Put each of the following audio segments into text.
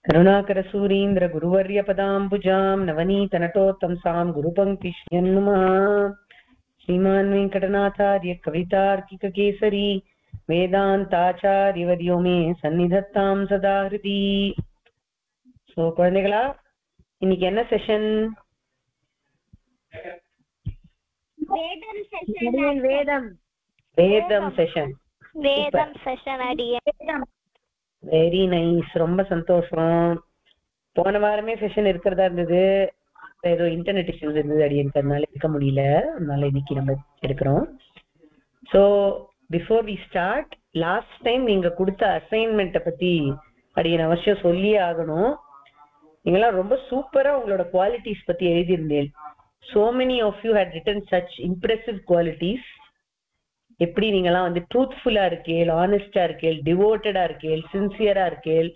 करुणाकरसूरीन्द्र गुरुवर्यपदाम्बुजां नवनीतनटोत्तंसां गुरुपङ्क्तिश्यन्नुमः श्रीमान् वेङ्कटनाथार्य कवितार्किककेसरी वेदान्ताचार्यवर्यो मे सन्निधत्तां सदा हृदि. சோ குழந்தைகளா, இன்னைக்கு என்ன செஷன்? வேதம் செஷன். வெரி நைஸ், ரொம்ப சந்தோஷம். போன வாரமே செஷன் இருக்கிறதா இருந்தது, ஏதோ இன்டர்நெட் இஷ்யூஸ் இருந்தது அடிக்கிறதுனால இருக்க முடியல, அதனால இன்னைக்கு நம்ம எடுக்கிறோம். So before we start, last time நீங்க கொடுத்த அசைன்மெண்ட்டை பத்தி அடிக்கிற அவசியம் சொல்லியே ஆகணும். நீங்களாம் ரொம்ப சூப்பரா உங்களோட குவாலிட்டிஸ் பத்தி எழுதியிருந்தேன். so many of you had written such impressive qualities. எப்படி நீங்களாம் வந்து ட்ரூத்ஃபுல்லா இருக்கேள், ஆனஸ்டா இருக்கேள், டிவோட்டடா இருக்கேள், சின்சியரா இருக்கேள்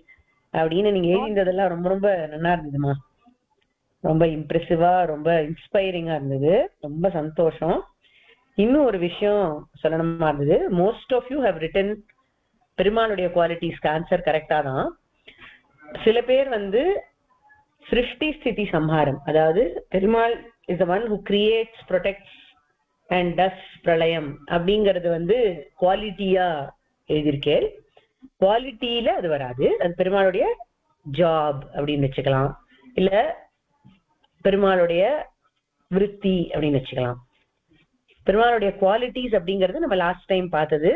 அப்படின்னு நீங்க எழுதினதெல்லாம் ரொம்ப ரொம்ப நல்லா இருந்ததுமா. ரொம்ப இம்ப்ரெசிவா, ரொம்ப இன்ஸ்பைரிங்கா இருந்தது. ரொம்ப சந்தோஷம். இன்னும் ஒரு விஷயம் சொல்லணுமா இருந்தது. Most of you have return பெருமாளுடைய குவாலிட்டிஸ்க்கு ஆன்சர் கரெக்டா தான். சில பேர் வந்து சிருஷ்டி ஸ்திதி சம்ஹாரம், அதாவது Perumal is the one who creates, protects and டஸ் பிரளயம் அப்படிங்கறது வந்து குவாலிட்டியா எழுதியிருக்கேன். குவாலிட்டியில அது வராது, அது பெருமாளுடைய ஜாப் அப்படின்னு வச்சுக்கலாம், இல்ல பெருமாளுடைய விருத்தி அப்படின்னு வச்சுக்கலாம். பெருமாளுடைய குவாலிட்டிஸ் அப்படிங்கிறது நம்ம லாஸ்ட் டைம் பார்த்தது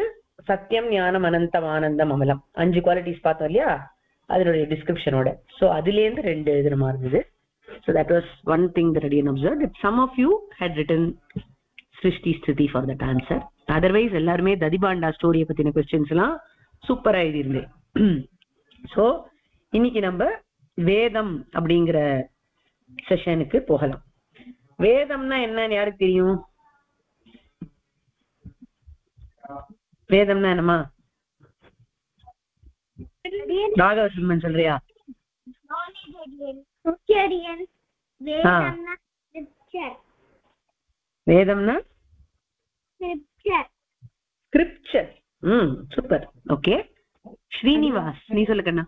சத்தியம், ஞானம், அனந்தம், ஆனந்தம், அமலம், 5 குவாலிட்டிஸ் பார்த்தோம் இல்லையா, அதனுடைய டிஸ்கிரிப்ஷனோட. ஸோ அதுல இருந்து 2 இது இருந்தது. So that was one thing that I observed, that some of you had written சிருஷ்டி ஸ்திதி ஃபார் தட் ஆன்சர். அதர்வைஸ் எல்லாருமே ததிபாண்டா ஸ்டோரியை பத்தின கொஸ்டின்ஸ் எல்லாம் சூப்பரா எழுதியிருந்தேன். ஸோ இன்னைக்கு நம்ம வேதம் அப்படிங்கிற செஷனுக்கு போகலாம். வேதம்னா என்னன்னு யாருக்கு தெரியும்? வேதம்னா என்னமா? ராகவசிம்மன் சொல்றியா? வேதம்னா ஸ்கிரிப்சர். சூப்பர். ஓகே, ஸ்ரீனிவாஸ் நீ சொல்லு கண்ணா.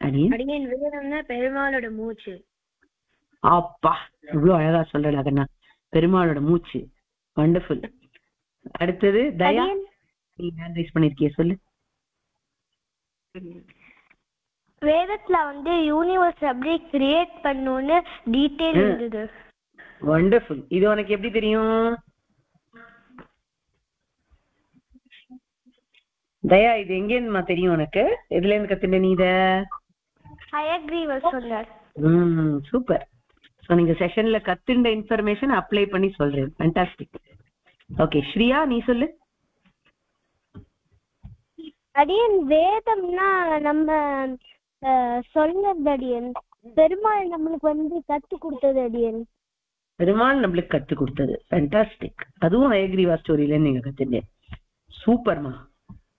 வேதம்னா பெருமாளோட மூச்சு. அப்பா, இவ்வளவு அழகா சொல்றா கண்ணா, பெருமாளோட மூச்சு. வண்டர்ஃபுல். அடுத்தது தயா, நீ ஹேண்ட் ரைஸ் பண்ணிருக்கிய, சொல்லு. வேதத்துல வந்து யூனிவர்ஸ் அப்படியே கிரியேட் பண்ணனும்னு டீடைல் இருந்தது. வண்டர்ஃபுல். இது உனக்கு எப்படி தெரியும் தயா? இது எங்க இருந்துமா தெரியும் உனக்கு? எதுல இருந்து கத்துட்ட நீ இத? ஹயக்ரீவர் சொன்னார். சூப்பர். சோ நீங்க செஷன்ல கத்துண்ட இன்ஃபர்மேஷன் அப்ளை பண்ணி சொல்றேன். ஃபேண்டாஸ்டிக். ஓகே, ஸ்ரீயா நீ சொல்லு. அடியன் வேதம்னா நம்ம சொல்றது அடியன், பெருமாள் நம்மளுக்கு வந்து கத்து கொடுத்தது அடியன். பெருமாள் நம்மளுக்கு கத்து கொடுத்தது. ஃபேண்டாஸ்டிக். அதுவும் ஹயக்ரீவா ஸ்டோரியில நீங்க கத்துட்டே. சூப்பர்மா.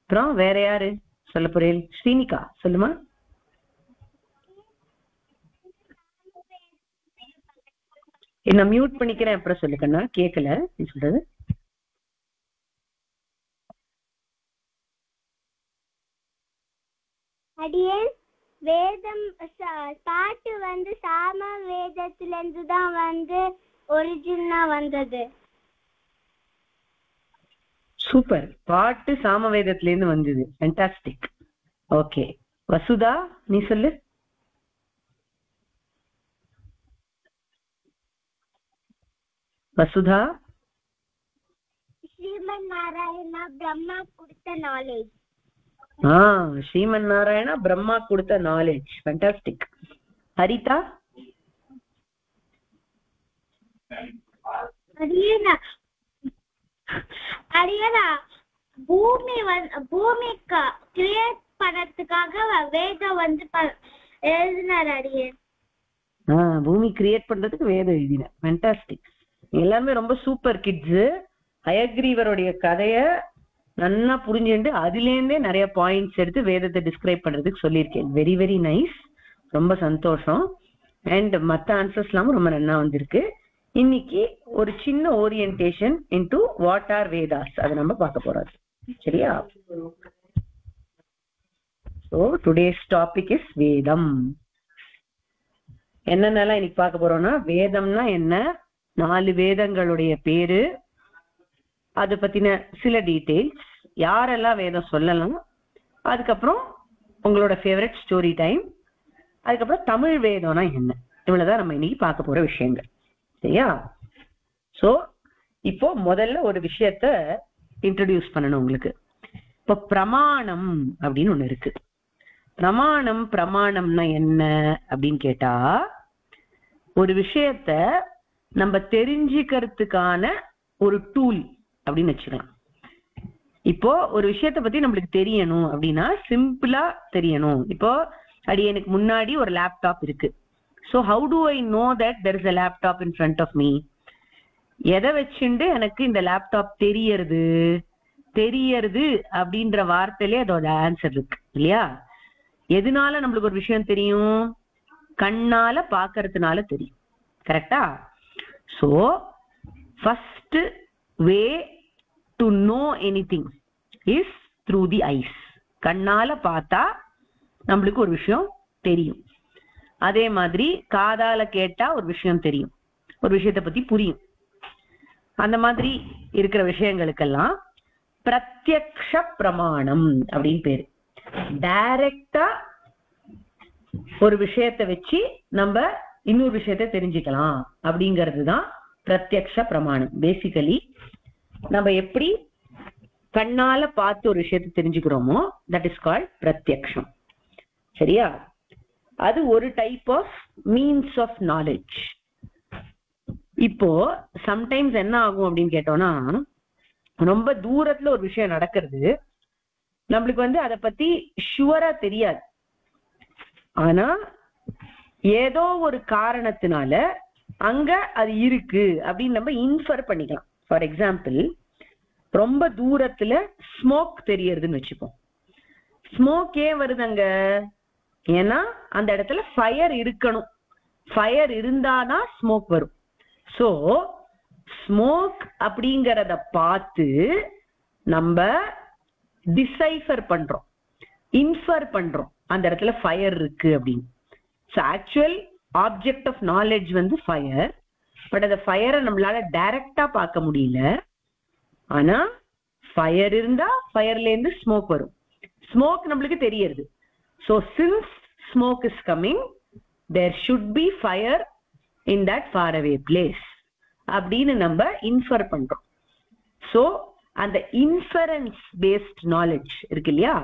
அப்புறம் வேற யாரு சொல்ல போறேன்? ஸ்ரீனிகா சொல்லுமா. என்ன மியூட் பண்ணிக்கிறேன், அப்புறம் சொல்லுக்கண்ணா, கேட்கல நீ சொல்றது. அடியன் வேதம் பாட்டு வந்து சாம வேதத்துல இருந்து தான் வந்து ஒரிஜினலா வந்தது. சூப்பர். பாட்டு சாம வேதத்துல இருந்து வந்தது. ஃபேண்டாஸ்டிக். ஓகே, வசுதா நீ சொல்லு. வசுதா. ஸ்ரீமன் நாராயணா பிரம்மா கொடுத்த நாலேஜ். ஸ்ரீமன் நாராயணா பிரம்மா கொடுத்த நாலேஜ். ஃபேண்டாஸ்டிக். ஹரிதா. பூமிக்கு கிரியேட் பண்ணதுக்காக வேதம் வந்து எழுதினார் அடியன். பூமி கிரியேட் பண்றதுக்கு வேதம் எழுதின. ஃபேண்டாஸ்டிக். எல்லாருமே ரொம்ப சூப்பர் கிட்ஸ். ஹயக்ரீவருடைய கதைய நல்லா புரிஞ்சுட்டு அதுல இருந்தே நிறைய பாயிண்ட்ஸ் எடுத்து வேதத்தை டிஸ்கிரைப் பண்றதுக்கு சொல்லியிருக்கேன். Very very nice. ரொம்ப சந்தோஷம். அண்ட் மற்ற ஆன்சர்ஸ் எல்லாமும் ரொம்ப நல்லா வந்திருக்கு. இன்னைக்கு ஒரு சின்ன orientation into what are Vedas, அதை நம்ம பார்க்க போறோம். சரியா? So today's topic is வேதம். என்னென்னலாம் இன்னைக்கு பார்க்க போறோம்னா, வேதம்னா என்ன, 4 வேதங்களுடைய பேரு, அது பத்தின சில டீடைல்ஸ், யாரெல்லாம் வேதம் சொல்லலாம், அதுக்கப்புறம் உங்களோட ஃபேவரட் ஸ்டோரி டைம், அதுக்கப்புறம் தமிழ் வேதம்னா என்ன, இவ்வளவுதான் நம்ம இன்னைக்கு பார்க்க போற விஷயங்கள். சரியா? சோ இப்போ முதல்ல ஒரு விஷயத்த இன்ட்ரோடியூஸ் பண்ணணும் உங்களுக்கு. இப்போ பிரமாணம் அப்படின்னு ஒண்ணு இருக்கு. பிரமாணம்னா என்ன அப்படின்னு கேட்டா, ஒரு விஷயத்த நம்ம தெரிஞ்சுக்கிறதுக்கான ஒரு டூல் அப்படின்னு வச்சுக்கலாம். இப்போ ஒரு விஷயத்த பத்தி நம்மளுக்கு தெரியணும் அப்படின்னா சிம்பிளா தெரியணும். இப்போ எனக்கு முன்னாடி ஒரு லேப்டாப் இருக்கு. So how to I know that there is a laptop in front of me? எதை வச்சுட்டு எனக்கு இந்த லேப்டாப் தெரியறது அப்படின்ற வார்த்தையிலே அதோட ஆன்சர் இருக்கு இல்லையா? எதனால நம்மளுக்கு ஒரு விஷயம் தெரியும்? கண்ணால பாக்கிறதுனால தெரியும். கரெக்டா? So first way to know anything is through the ice. கண்ணால பார்த்தா நம்மளுக்கு ஒரு விஷயம் தெரியும். அதே மாதிரி காதால கேட்டா ஒரு விஷயம் தெரியும், ஒரு விஷயத்தை பத்தி புரியும். அந்த மாதிரி இருக்கிற விஷயங்களுக்கெல்லாம் பிரத்யக்ஷ பிரமாணம் அப்படின்னு பேரு. டைரக்டா ஒரு விஷயத்தை வச்சு நம்ம இன்னொரு விஷயத்தை தெரிஞ்சுக்கலாம் அப்படிங்கிறது தான் பிரத்யக்ஷ பிரமாணம். பேசிக்கலி நம்ம எப்படி கண்ணால பார்த்து ஒரு விஷயத்தை தெரிஞ்சுக்கிறோமோ தட் இஸ் கால்ட் பிரத்யக்ஷம். சரியா? அது ஒரு type of means of knowledge. இப்போ சம்டைம்ஸ் என்ன ஆகும் அப்படின்னு கேட்டோம்னா, ரொம்ப தூரத்துல ஒரு விஷயம் நடக்கிறது, நம்மளுக்கு அதை பத்தி ஷுவரா தெரியாது. ஆனா ஏதோ ஒரு காரணத்தினால அங்க அது இருக்கு அப்படின்னு நம்ம இன்ஃபர் பண்ணிக்கலாம். ஃபார் எக்ஸாம்பிள், ரொம்ப தூரத்துல ஸ்மோக் தெரியறதுன்னு வச்சுப்போம். ஸ்மோக் ஏன் வருது அங்க? ஏன்னா அந்த இடத்துல ஃபயர் இருக்கணும். ஃபயர் இருந்தாதான் ஸ்மோக் வரும். சோ ஸ்மோக் அப்படிங்கறத பார்த்து நம்ம டிசைஃபர் பண்றோம், இன்ஃபர் பண்றோம் அந்த இடத்துல ஃபயர் இருக்கு அப்படின்னு. So actual object of knowledge fire. But அந்த ஃபயரை நம்மளால டைரக்டா பார்க்க முடியல. ஆனா ஃபயர் இருந்தா ஃபயர்ல இருந்து ஸ்மோக் வரும். ஸ்மோக் நம்மளுக்கு தெரியுது. So since smoke is coming, there should be fire in that far away place அப்படின்னு நம்ம இன்ஃபர் பண்றோம். ஸோ அந்த இன்ஃபரன்ஸ் பேஸ்ட் நாலேஜ் இருக்கு இல்லையா,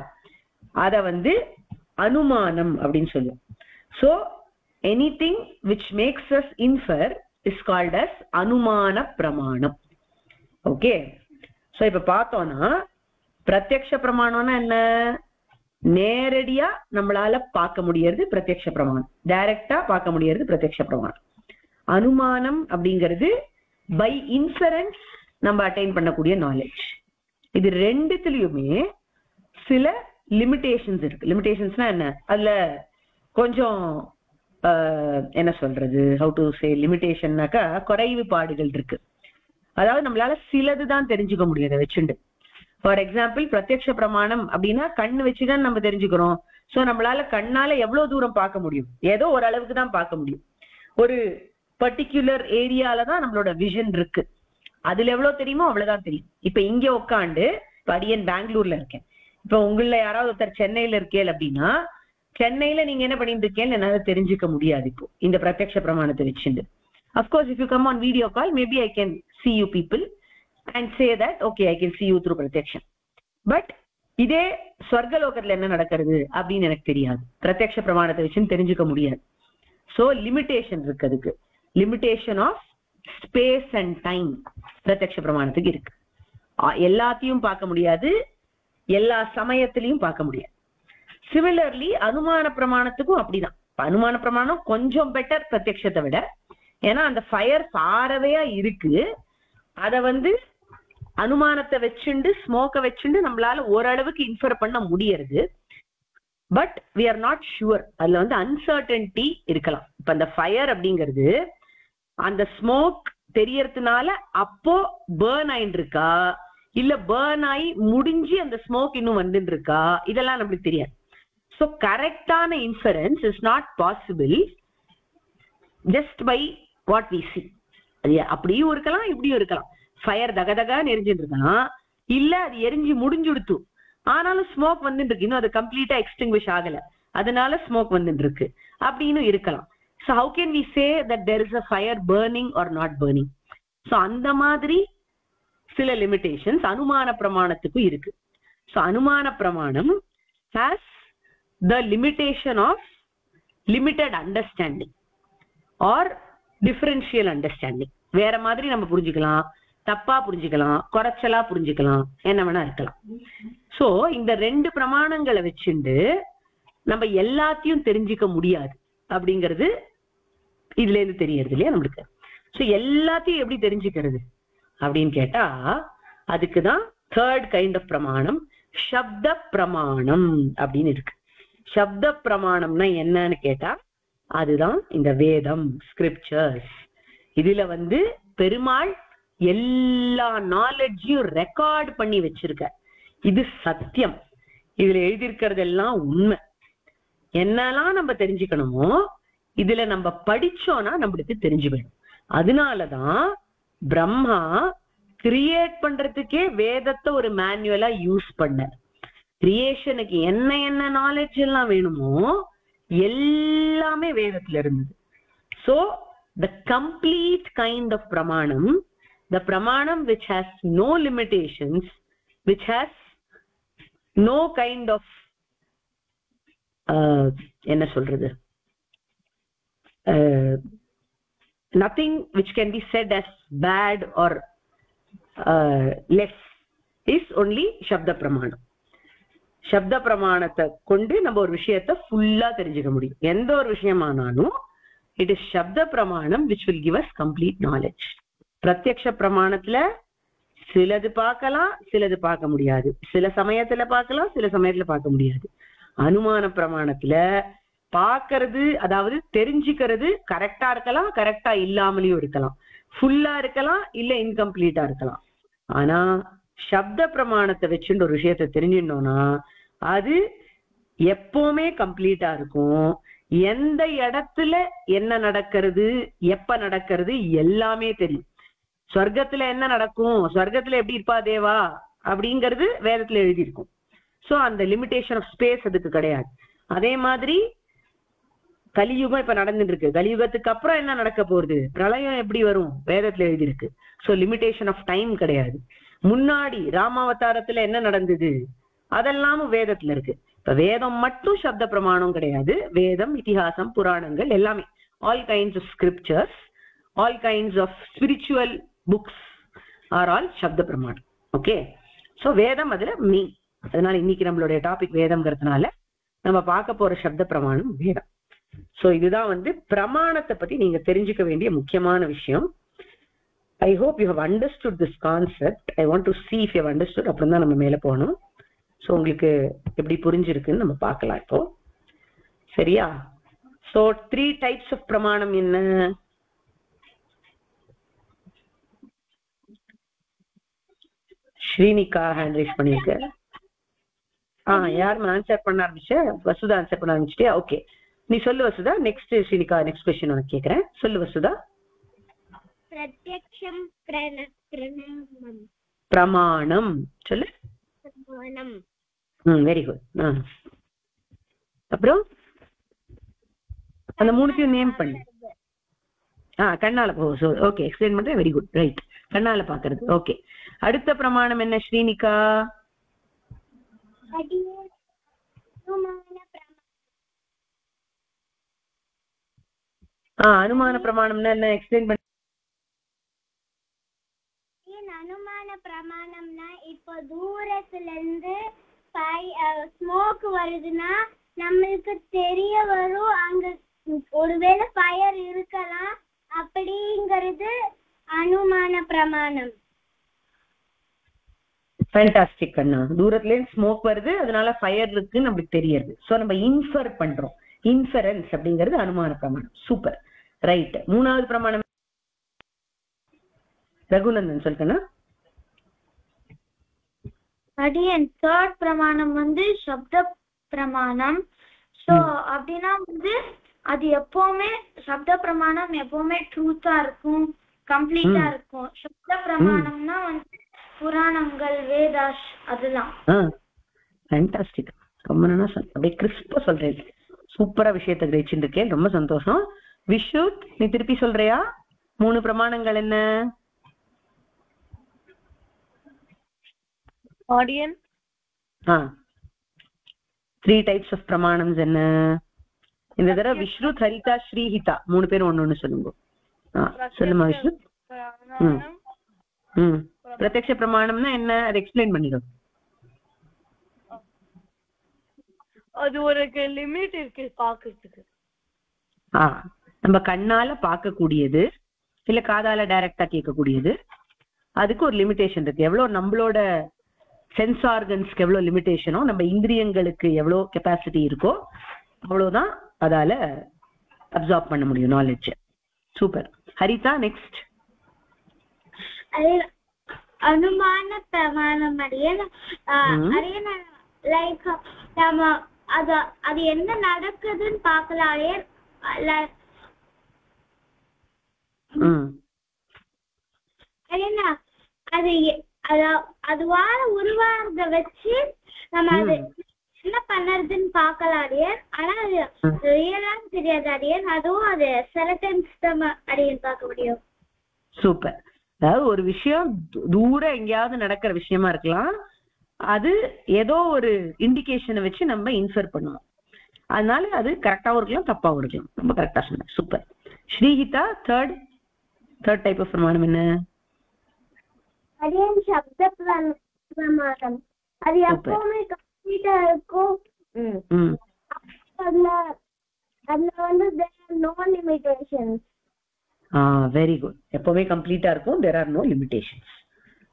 அத அனுமானம் அப்படின்னு சொல்லுவோம். So anything which makes us infer is called as அனுமான பிரமாணம். ஓகே? ஸோ இப்ப பார்த்தோம்னா பிரத்யக்ஷ பிரமாணம்னா என்ன? நேரடியா நம்மளால பார்க்க முடியறது பிரத்யக்ஷ பிரமாணம், டைரக்டா பார்க்க முடியறது பிரத்யக்ஷ பிரமாணம். அனுமானம் அப்படிங்கிறது பை இன்ஃபரன்ஸ் நம்ம அட்டைன் பண்ணக்கூடிய நாலேஜ். இது ரெண்டுத்துலயுமே சில லிமிடேஷன்ஸ் இருக்கு. லிமிடேஷன்ஸ்னா என்ன? அதுல கொஞ்சம் என்ன சொல்றது, ஹவு டு சே லிமிடேஷன்னாக்கா குறைவுபாடுகள் இருக்கு. அதாவது நம்மளால சிலதுதான் தெரிஞ்சுக்க முடியும் அதை வச்சுண்டு. ஃபார் எக்ஸாம்பிள், பிரத்யக்ஷ பிரமாணம் அப்படின்னா கண்ணு வச்சுதான் நம்ம தெரிஞ்சுக்கிறோம். சோ நம்மளால கண்ணால எவ்வளவு தூரம் பார்க்க முடியும்? ஏதோ ஒரு அளவுக்கு தான் பார்க்க முடியும். ஒரு பர்டிகுலர் ஏரியால தான் நம்மளோட விஷன் இருக்கு. அதுல எவ்வளவு தெரியுமோ அவ்வளவுதான் தெரியும். இப்ப இங்க உட்காந்து, அடியன் பெங்களூர்ல இருக்கேன், இப்ப உங்கள யாராவது ஒருத்தர் சென்னையில இருக்கேன் அப்படின்னா, சென்னையில நீங்க என்ன பண்ணிட்டு இருக்கேன்னு என்னால தெரிஞ்சுக்க முடியாது இப்போ இந்த பிரத்யக்ஷ பிரமாணத்தை வச்சுட்டு. Of course if you come on video call, maybe I can see you people and say that okay I can see you through protection. But இதே ஸ்வர்கலோகத்துல என்ன நடக்கிறது அப்படின்னு எனக்கு தெரியாது, பிரத்யக்ஷ பிரமாணத்தை வச்சுன்னு தெரிஞ்சுக்க முடியாது. சோ லிமிடேஷன் இருக்கு. அதுக்கு limitation of space and time பிரத்யக்ஷ பிரமாணத்துக்கு இருக்கு. எல்லாத்தையும் பார்க்க முடியாது, எல்லா சமயத்திலையும் பார்க்க முடியாது. சிமிலர்லி அனுமான பிரமாணத்துக்கும் அப்படிதான். அனுமான பிரமாணம் கொஞ்சம் பெட்டர் பிரத்யக்ஷத்தை விட. ஏன்னா அந்த ஃபயர் சாரவையா இருக்கு, அத அனுமானத்தை வச்சுண்டு ஸ்மோக்கை வச்சுண்டு நம்மளால ஓரளவுக்கு இன்ஃபர் பண்ண முடியறது. But we are not sure. அதுல அன்சர்டன்டி இருக்கலாம். இப்ப அந்த ஃபயர் அப்படிங்கிறது அந்த ஸ்மோக் தெரியறதுனால அப்போ பேர்ன் ஆயிட்டு இருக்கா, இல்ல பேர்ன் ஆகி முடிஞ்சு அந்த ஸ்மோக் இன்னும் வந்துட்டு இருக்கா, இதெல்லாம் நம்மளுக்கு தெரியாது. So correctana inference is not possible just by what we see. அப்படியும் இருக்கலாம் இப்படியும் இருக்கலாம். ஃபயர் தகதகான்னு எரிஞ்சுட்டு இருக்கலாம், இல்ல அது எரிஞ்சு முடிஞ்சுடுத்து ஆனாலும் ஸ்மோக் வந்துட்டு இருக்கு, இன்னும் அது கம்ப்ளீட்டா எக்ஸ்டிங்விஷ் ஆகல, அதனால ஸ்மோக் வந்துட்டு இருக்கு அப்படின்னு இருக்கலாம். So how can we say that there is a fire burning or not burning? So அந்த மாதிரி சில லிமிடேஷன்ஸ் அனுமான பிரமாணத்துக்கு இருக்கு. So அனுமான பிரமாணம் has the limitation of limited understanding or differential understanding. வேற மாதிரி நம்ம புரிஞ்சுக்கலாம், தப்பா புரிஞ்சுக்கலாம், குறைச்சலா புரிஞ்சுக்கலாம், என்ன வேணா இருக்கலாம். சோ இந்த ரெண்டு பிரமாணங்களை வச்சுண்டு நம்ம எல்லாத்தையும் தெரிஞ்சுக்க முடியாது அப்படிங்கிறது இதுல இருந்து தெரியறது இல்லையா நம்மளுக்கு. சோ எல்லாத்தையும் எப்படி தெரிஞ்சுக்கிறது அப்படின்னு கேட்டா அதுக்குதான் தேர்ட் கைண்ட் ஆஃப் பிரமாணம், சப்த பிரமாணம் அப்படின்னு இருக்கு. சப்த பிரமாணம்னா என்னன்னு கேட்டா அதுதான் இந்த வேதம், ஸ்கிரிப்சர்ஸ். இதுல பெருமாள் எல்லா நாலெட்ஜையும் ரெக்கார்ட் பண்ணி வச்சிருக்க. இது சத்தியம், இதுல எழுதியிருக்கிறது எல்லாம் உண்மை. என்னெல்லாம் நம்ம தெரிஞ்சுக்கணுமோ இதுல நம்ம படிச்சோம்னா நம்மளுக்கு தெரிஞ்சு போயிடும். அதனாலதான் பிரம்மா கிரியேட் பண்றதுக்கே வேதத்தை ஒரு மேனுவலா யூஸ் பண்ண. கிரியேஷனுக்கு என்ன என்ன நாலேஜ் எல்லாம் வேணுமோ எல்லாமே வேதத்துல இருந்தது. So the complete kind of pramanam, the pramanam which has no limitations, which has no kind of enna solradhu, nothing which can be said as bad or less, is only shabda pramanam. சப்த பிரமாணத்தை கொண்டு நம்ம ஒரு விஷயத்தை ஃபுல்லா தெரிஞ்சுக்க முடியும். எந்த ஒரு விஷயமானாலும் இட் இஸ் சப்த பிரமாணம் which will give us complete knowledge. பிரத்யக்ஷ பிரமாணத்துல சிலது பார்க்கலாம், சிலது பார்க்க முடியாது, சில சமயத்துல பார்க்கலாம், சில சமயத்துல பார்க்க முடியாது. அனுமான பிரமாணத்துல பார்க்கறது, அதாவது தெரிஞ்சுக்கிறது கரெக்டா இருக்கலாம், கரெக்டா இல்லாமலையும் இருக்கலாம், ஃபுல்லா இருக்கலாம், இல்ல இன்கம்ப்ளீட்டா இருக்கலாம். ஆனா சப்த பிரமாணத்தை வச்சுட்டு ஒரு விஷயத்தை தெரிஞ்சிடணும்னா அது எப்பவுமே கம்ப்ளீட்டா இருக்கும். எந்த இடத்துல என்ன நடக்கிறது, எப்ப நடக்கிறது எல்லாமே தெரியும். சொர்க்கத்துல என்ன நடக்கும், சொர்க்கத்துல எப்படி இருப்பா தேவா அப்படிங்கிறது வேதத்துல எழுதியிருக்கும். சோ அந்த லிமிடேஷன் ஆஃப் ஸ்பேஸ் அதுக்கு கிடையாது. அதே மாதிரி கலியுகம் இப்ப நடந்துட்டு இருக்கு, கலியுகத்துக்கு அப்புறம் என்ன நடக்க போகுது, பிரளயம் எப்படி வரும், வேதத்துல எழுதியிருக்கு. சோ லிமிடேஷன் ஆஃப் டைம் கிடையாது. முன்னாடி ராமாவதாரத்துல என்ன நடந்தது அதெல்லாமும் வேதத்துல இருக்கு. இப்ப வேதம் மட்டும் சப்த பிரமாணம் கிடையாது, வேதம், இதிகாசம், புராணங்கள் எல்லாமே, all kinds of scriptures, all kinds of spiritual books are all சப்த பிரமாணம். ஓகே, சோ வேதம் அதுல மெயின். அதனால இன்னைக்கு நம்மளுடைய டாபிக் வேதம்ங்கிறதுனால நம்ம பார்க்க போற சப்த பிரமாணம் வேதம். சோ இதுதான் பிரமாணத்தை பத்தி நீங்க தெரிஞ்சுக்க வேண்டிய முக்கியமான விஷயம். I hope you have understood this concept. I want to see if you have understood. அப்புறம் தான் நம்ம மேல போகணும். ஸோ உங்களுக்கு எப்படி புரிஞ்சிருக்குன்னு நம்ம பார்க்கலாம் இப்போ. சரியா? ஸோ 3 types of பிரமாணம் என்ன? ஸ்ரீனிகா ஹேண்ட் ரைஸ் பண்ணிருக்க. யாரும் ஆன்சர் பண்ண ஆரம்பிச்ச? வசுதா ஆன்சர் பண்ண ஆரம்பிச்சிட்டியா? ஓகே, நீ சொல்லு Vasudha. Next Srinika, next question உனக்கு கேட்கிறேன். சொல்லு வசுதா. பிரத்யக்ஷம் பிரமாணம் சொல்லு. பிரமாணம். Very good. அப்புறம் அந்த மூணுத்தையும் நேம் பண்ணு. கண்ணால போ. ஓகே, எக்ஸ்பிளைன் பண்றேன். Very good, right. கண்ணால பாக்குறது. ஓகே, அடுத்த பிரமாணம் என்ன ஸ்ரீனிகா? அனுமான பிரமாணம்னா என்ன, எக்ஸ்பிளைன் பண்ணு. அனுமான பிரமாணம்னா இப்போ தூரத்துல இருந்து ஸ்மோக் வருதுன்னா நம்மளுக்கு தெரிய வரும் அங்க ஒருவேளை ஃபயர் இருக்கலாம் அப்படிங்கிறது அனுமான பிரமாணம். ஃபேண்டாஸ்டிக் அண்ணா. தூரத்துல இருந்து ஸ்மோக் வருது, அதனால ஃபயர் இருக்குன்னு நம்மளுக்கு தெரியுது. சோ நம்ம இன்ஃபர் பண்றோம். இன்ஃபரன்ஸ் அப்படிங்கிறது அனுமான பிரமாணம். Super, right. மூணாவது பிரமாணம் ரகுநந்தன் சொல்லுங்க. அடியன் தேர்ட் பிரமாணம் சப்த பிரமாணம். சோ அப்படின்னா வந்து அது எப்பவுமே சப்த பிரமாணம் எப்பவுமே ட்ரூத்தா இருக்கும், கம்ப்ளீட்டா இருக்கும். சப்த பிரமாணம்னா வந்து புராணங்கள், வேதாஸ் அதெல்லாம். ஃபேண்டாஸ்டிக். ரொம்ப நல்லா அப்படியே கிறிஸ்பா சொல்றேன். சூப்பரா விஷயத்தை கிரகிச்சுட்டு இருக்கேன். ரொம்ப சந்தோஷம். விஷுத், நீ திருப்பி சொல்றியா 3 பிரமாணங்கள் என்ன? ஆடியன் 3 டைப்ஸ் ஆஃப் பிரமாணம்ஸ் என்ன? இந்த தடவை விஷ்ணுத், ஹரிதா, ஸ்ரீஹிதா 3 பேரும் ஒண்ணு சொல்லுங்க. சொல்லுமா விஷ்ணுத்? பிரத்யக்ஷ பிரமாணம்னா என்ன, அதை எக்ஸ்பிளைன் பண்ணிடும். அது ஒரு லிமிட் இருக்கு பாக்குறதுக்கு. நம்ம கண்ணால பார்க்கக்கூடியது இல்ல காதால டைரக்டா கேட்கக்கூடியது, அதுக்கு ஒரு லிமிடேஷன் இருக்கு. எவ்வளவு நம்மளோட சென்ஸ் ஆர்கன்ஸ்க்கு எவ்வளவு லிமிடேஷனோ, நம்ம இந்திரியங்களுக்கு எவ்வளவு கெப்பாசிட்டி இருக்கோ அவ்வளவுதான் அதால அப்சார்ப் பண்ண முடியும் நாலேஜ். சூப்பர். ஹரிதா, நெக்ஸ்ட். அனுமான பிரமாணம் லைக் நம்ம அது என்ன நடக்குதுன்னு பார்க்கலாம். அதுவால உருவாகிறத வச்சு நம்ம அது என்ன பண்ணுறதுன்னு பார்க்கலாம். ஆனா அது ரியலா தெரியாது அடியன். அதுவும் அது செலக்டன்ஸ் தான் அடியன் பார்க்க முடியும். சூப்பர். அதாவது ஒரு விஷயம் தூரம் எங்கேயாவது நடக்கிற விஷயமா இருக்கலாம், அது ஏதோ ஒரு இண்டிகேஷனை வச்சு நம்ம இன்ஃபர் பண்ணுவோம். அதனால அது கரெக்டாவும் இருக்கலாம், தப்பாவும் இருக்கலாம். ரொம்ப கரெக்டா சொன்ன. சூப்பர். ஸ்ரீஹிதா, தேர்ட் டைப் ஆஃப் பிரமாணம் என்ன? அடியன் சப்த பிரமாணம். அது எப்பவுமே கம்ப்ளீட்டா இருக்கும். அதுல வந்து there are no limitations. Very good. எப்பவுமே கம்ப்ளீட்டா இருக்கும், there are no limitations.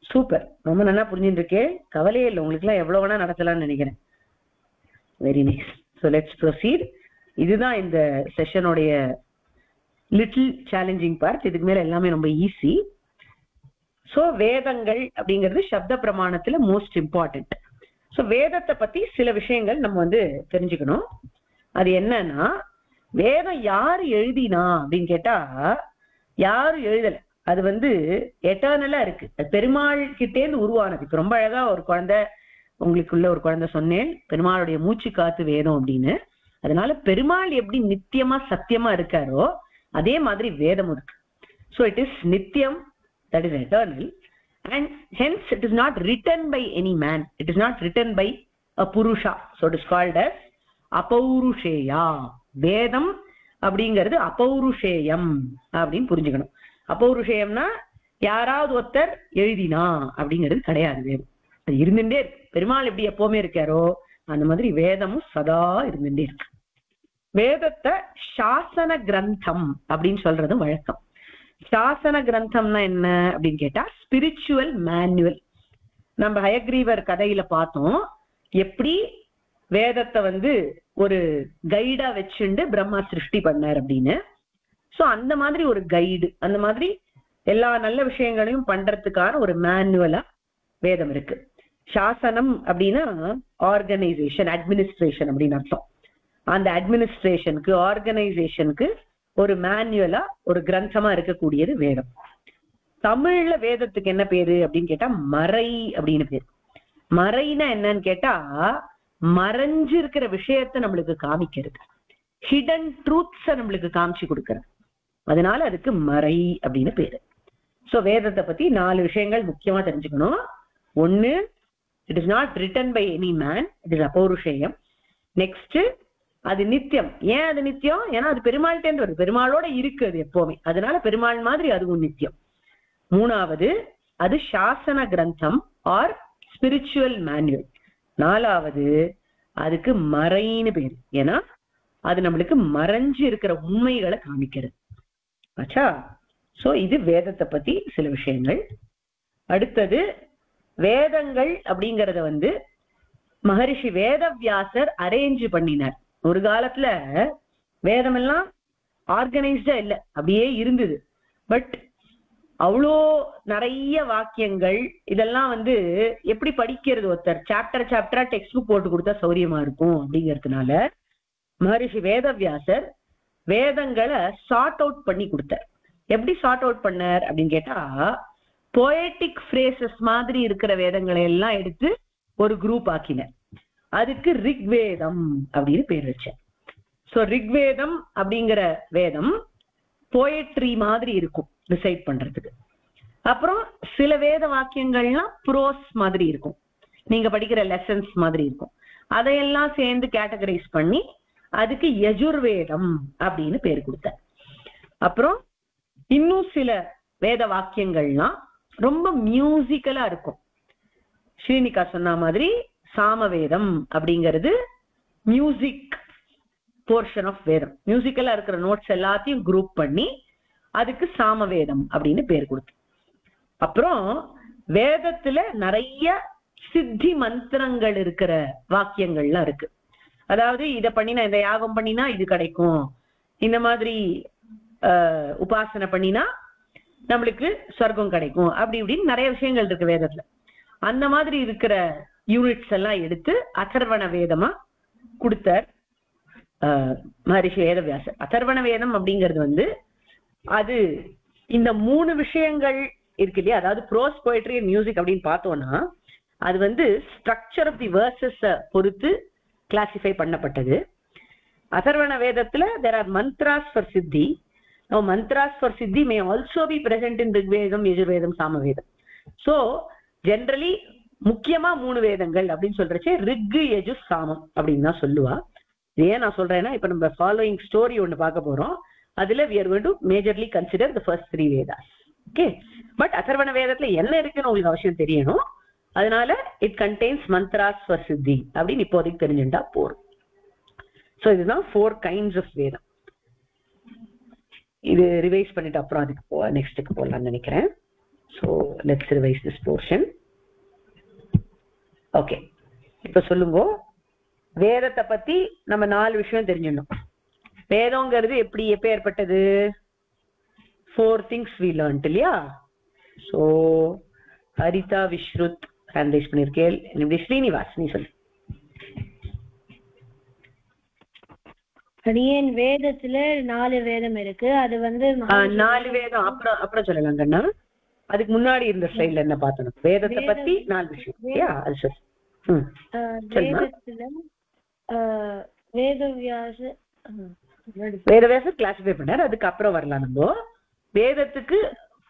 Super. ரொம்ப நல்லா புரிஞ்சுட்டு இருக்கேன். கவலையே இல்லை, உங்களுக்கு எல்லாம் எவ்வளவு வேணா நடத்தலாம்னு நினைக்கிறேன். Very nice. So let's proceed. இதுதான் இந்த செஷனுடைய லிட்டில் சேலஞ்சிங் பார்ட். இதுக்கு மேல எல்லாமே ரொம்ப ஈஸி. ஸோ வேதங்கள் அப்படிங்கிறது சப்த பிரமாணத்துல மோஸ்ட் இம்பார்ட்டன்ட். ஸோ வேதத்தை பத்தி சில விஷயங்கள் நம்ம வந்து தெரிஞ்சுக்கணும். அது என்னன்னா, வேதம் யாரு எழுதினா அப்படின்னு கேட்டா யாரும் எழுதல. அது வந்து எட்டர்னலா இருக்கு. பெருமாள் கிட்டேந்து உருவானது. இப்ப ரொம்ப அழகா ஒரு குழந்தை, உங்களுக்குள்ள ஒரு குழந்தை சொன்னேன், பெருமாளுடைய மூச்சு காத்து வேதம் அப்படின்னு. அதனால பெருமாள் எப்படி நித்தியமா சத்தியமா இருக்காரோ அதே மாதிரி வேதம் இருக்கு. ஸோ இட் இஸ் நித்தியம், that is eternal, and hence it is not written by any man, it is not written by a purusha, so it is called as apaurushaya. வேதம் அப்படிங்கிறது அபௌருஷேயம் அப்படின்னு புரிஞ்சுக்கணும். அபௌருஷேயம்னா யாராவது ஒருத்தர் எழுதினா அப்படிங்கிறது கிடையாது. வேதம் அது இருந்துட்டே இருக்கு. பெருமாள் எப்படி எப்பவுமே இருக்காரோ அந்த மாதிரி வேதமும் சதா இருந்துட்டே இருக்கு. வேதத்தை சாசன கிரந்தம் அப்படின்னு சொல்றது வழக்கம். சாசன கிரந்தம்னா என்ன அப்படின்னு கேட்டா ஸ்பிரிச்சுவல் மேனுவல். நம்ம ஹயக்ரீவர் கதையில பார்த்தோம் எப்படி வேதத்தை வந்து ஒரு கைடா வச்சுண்டு பிரம்மா சிருஷ்டி பண்ணார் அப்படின்னு. சோ அந்த மாதிரி ஒரு கைடு, அந்த மாதிரி எல்லா நல்ல விஷயங்களையும் பண்றதுக்கான ஒரு மேனுவலா வேதம் இருக்கு. சாசனம் அப்படின்னா ஆர்கனைசேஷன், அட்மினிஸ்ட்ரேஷன் அப்படின்னு அர்த்தம். அந்த அட்மினிஸ்ட்ரேஷனுக்கு, ஆர்கனைசேஷனுக்கு ஒரு மேனுவலா ஒரு கிரந்தமா இருக்கக்கூடியது வேதம். தமிழ்ல வேதத்துக்கு என்ன பேரு அப்படின்னு கேட்டா மறை அப்படின்னு பேரு. மறைனா என்னன்னு கேட்டா மறைஞ்சு இருக்கிற விஷயத்த நம்மளுக்கு காமிக்கிறது, ஹிடன் ட்ரூத்ஸ நம்மளுக்கு காமிச்சு கொடுக்கறது. அதனால அதுக்கு மறை அப்படின்னு பேரு. சோ வேதத்தை பத்தி 4 விஷயங்கள் முக்கியமா தெரிஞ்சுக்கணும். ஒண்ணு, it is not written by any man, it is அபௌருஷேயம். நெக்ஸ்ட், அது நித்தியம். ஏன் அது நித்தியம்? ஏன்னா அது பெருமாள்கிட்டேந்து வருது, பெருமாளோட இருக்கு அது எப்பவுமே, அதனால பெருமாள் மாதிரி அதுவும் நித்தியம். மூணாவது, அது சாசன கிரந்தம் ஆர் ஸ்பிரிச்சுவல் மேனுவல். நாலாவது, அதுக்கு மறைன்னு பேரு. ஏன்னா அது நம்மளுக்கு மறைஞ்சு இருக்கிற உண்மைகளை காமிக்கிறது. ஆச்சா? சோ இது வேதத்தை பத்தி சில விஷயங்கள். அடுத்தது, வேதங்கள் அப்படிங்கறத வந்து மகரிஷி வேதவியாசர் அரேஞ்ச் பண்ணினார். ஒரு காலத்துல வேதம் எல்லாம் ஆர்கனைஸ்டா இல்ல, அப்படியே இருந்தது. பட் அவ்வளோ நிறைய வாக்கியங்கள் இதெல்லாம் வந்து எப்படி படிக்கிறது? ஒருத்தர் சாப்டரா டெக்ஸ்ட் புக் போட்டு கொடுத்தா சௌரியமா இருக்கும் அப்படிங்கிறதுனால மகரிஷி வேதவியாசர் வேதங்களை சார்ட் அவுட் பண்ணி கொடுத்தார். எப்படி சார்ட் அவுட் பண்ணார் அப்படின்னு கேட்டா, போயட்டிக் ஃப்ரேசஸ் மாதிரி இருக்கிற வேதங்களை எல்லாம் எடுத்து ஒரு குரூப் ஆக்கினார். அதுக்கு ரிக்வேதம் அப்படின்னு பேர் வச்சார். சோ ரிக்வேதம் அப்படிங்கிற வேதம் போயட்ரி மாதிரி இருக்கும் ரிசைட் பண்றதுக்கு. அப்புறம் சில வேத வாக்கியங்கள்லாம் ப்ரோஸ் மாதிரி இருக்கும், நீங்க படிக்கிற லெசன்ஸ் மாதிரி இருக்கும். அதையெல்லாம் சேர்ந்து கேட்டகரைஸ் பண்ணி அதுக்கு யஜுர்வேதம் அப்படின்னு பேர் கொடுத்தார். அப்புறம் இன்னும் சில வேத வாக்கியங்கள்லாம் ரொம்ப மியூசிக்கலா இருக்கும். ஸ்ரீனிகா சொன்ன மாதிரி சாமவேதம் அப்படிங்கிறது மியூசிக் போர்ஷன் ஆஃப் வேதம். மியூசிக்கலா இருக்கிற நோட்ஸ் எல்லாத்தையும் குரூப் பண்ணி அதுக்கு சாமவேதம் அப்படின்னு பேர் கொடுத்து. அப்புறம் வேதத்துல நிறைய சித்தி மந்திரங்கள் இருக்கிற வாக்கியங்கள்லாம் இருக்கு. அதாவது இதை பண்ணினா, இந்த யாகம் பண்ணினா இது கிடைக்கும், இந்த மாதிரி உபாசனை பண்ணினா நம்மளுக்கு சொர்க்கம் கிடைக்கும், அப்படி இப்படின்னு நிறைய விஷயங்கள் இருக்கு வேதத்துல. அந்த மாதிரி இருக்கிற யூனிட்ஸ் எல்லாம் எடுத்து அதர்வண வேதமா கொடுத்தார் மகரிஷி வேதவியாசர். அதர்வண வேதம் அப்படிங்கிறது அது இந்த 3 விஷயங்கள் இருக்கு இல்லையா, அதாவது ப்ரோஸ் போயட்ரி அண்ட் மியூசிக் அப்படின்னு பார்த்தோம்னா அது ஸ்ட்ரக்சர் ஆஃப் தி வேர்சஸ் பொறுத்து கிளாசிஃபை பண்ணப்பட்டது. அதர்வண வேதத்துல there are mantras for siddhi. Now mantras for siddhi may also be present in Rigvedam, Yajurvedam, Samavedam. So generally முக்கியமா 3 வேதங்கள் அப்படின்னு சொல்றச்சே ரிக், யஜு, சாமம் அப்படின்னு தான் சொல்லுவா. ஏன் நான் சொல்றேன்னா, இப்ப நம்ம ஃபாலோயிங் ஸ்டோரி ஒண்ணு பார்க்க போறோம். அதுல we are going to majorly consider the first 3 Vedas. Okay, but அதர்வண வேதத்துல என்ன இருக்குன்னு உங்களுக்கு அவசியம் தெரியணும். அதனால it contains mantras for siddhi அப்படின்னு இப்போதைக்கு தெரிஞ்சுட்டா போறோம். சோ இதுதான் 4 kinds of வேதம். இது ரிவைஸ் பண்ணிட்டு அப்புறம் அதுக்கு நெக்ஸ்ட்டுக்கு போகலாம்னு நினைக்கிறேன். So let's revise this portion. Okay, இப்ப சொல்லுங்க, வேதத்தை பத்தி நம்ம 4 விஷயம் தெரிஞ்சிடணும். வேதங்கிறது எப்ப ஏற்பட்டது? 4 things we learned இல்லையா? ஸோ ஹரிதா, விஸ்ருத் ஹேண்ட்ரைஸ் பண்ணிருக்கேன். ஸ்ரீனிவாஸ் நீ சொல்லு. அடியேன் வேதத்துல 4 வேதம் இருக்கு. அது 4 வேதம் அப்புறம் சொல்லலாம் கண்ணா. அதுக்கு முன்னாடி இருந்த ஸ்லைட்ல என்ன பார்த்தோம்? வேதத்தை பத்தி 4 விஷயம் இல்லையா? அது சொல்லு. வேதத்துல வேதவியாசர் கிளாசிஃபை பண்ணார். அதுக்கு அப்புறம் வரலாம். நம்ம வேதத்துக்கு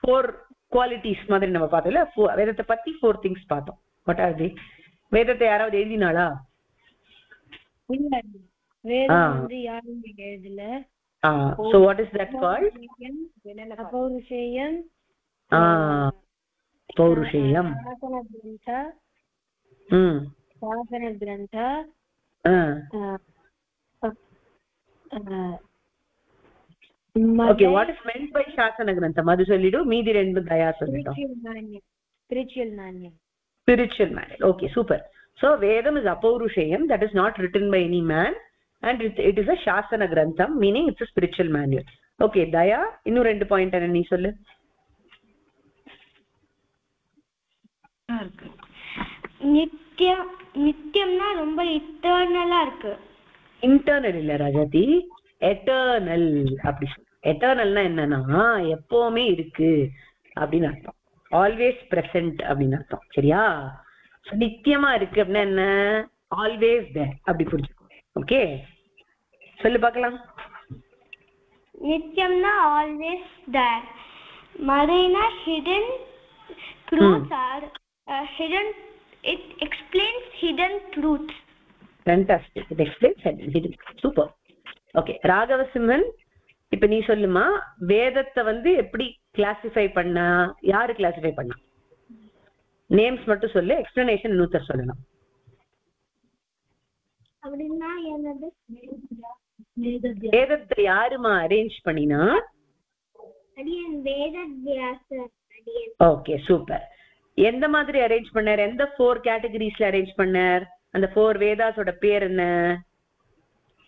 4 குவாலிட்டிஸ் மாதிரி நம்ம பார்த்தோம்ல. வேதத்தை பத்தி 4 things பார்த்தோம். வாட் ஆர் தி? வேதத்தை யாராவது எழுதினாளா? இல்ல, வேதம் யாரும் எழுதல. So what is that called? பௌருஷேயம். பௌருஷேயம். சாசன கிரந்த. Okay, what is meant by Shasana Grantham? Adu sollidu, meedi rendu daya sollidu. Spiritual manual. Spiritual manual. Okay, super. So Vedam is apaurushayam, that is not written by any man, and it is a Shasana Grantham, meaning it's a spiritual manual. Okay, daya innu rendu point enna nee sollu. நித்தியம்னா ரொம்ப இட்டர்னலா இருக்கு. Internal இல்ல ராஜாதி, eternal. அப்படி எட்டர்னல்னா என்னன்னா எப்பவுமே இருக்கு அப்படின்னு அர்த்தம். Always present அப்படின்னு அர்த்தம். சரியா? நித்தியமா இருக்கு அப்படின்னா என்ன? ஆல்வேஸ் தேர் அப்படி புரிஞ்சுக்கோ. ஓகே, சொல்லு பார்க்கலாம். நித்தியம்னா ஆல்வேஸ் தேர். மறைனா hidden truths are hidden. It explains hidden truths. Fantastic. It explains hidden. Super. Okay, ராகவசிம்மன் இப்ப நீ சொல்லுமா, வேதத்தை எப்படி கிளாசிஃபை பண்ணா? யாரு கிளாசிஃபை பண்ணா? நேம்ஸ் மட்டும் சொல்லு, எக்ஸ்பிளனேஷன் இன்னொருத்தர் சொல்லணும். அப்படின்னா என்னது? வேதத்தை யாருமா அரேஞ்ச் பண்ணினா? அடியேன் வேதவியாசர். அடியேன். Okay, super. எந்த மாதிரி அரேஞ்ச் பண்ணார்? எந்த 4 கேட்டகரிஸ்ல அரேஞ்ச் பண்ணார்? அந்த 4 வேதாஸோட பேர் என்ன?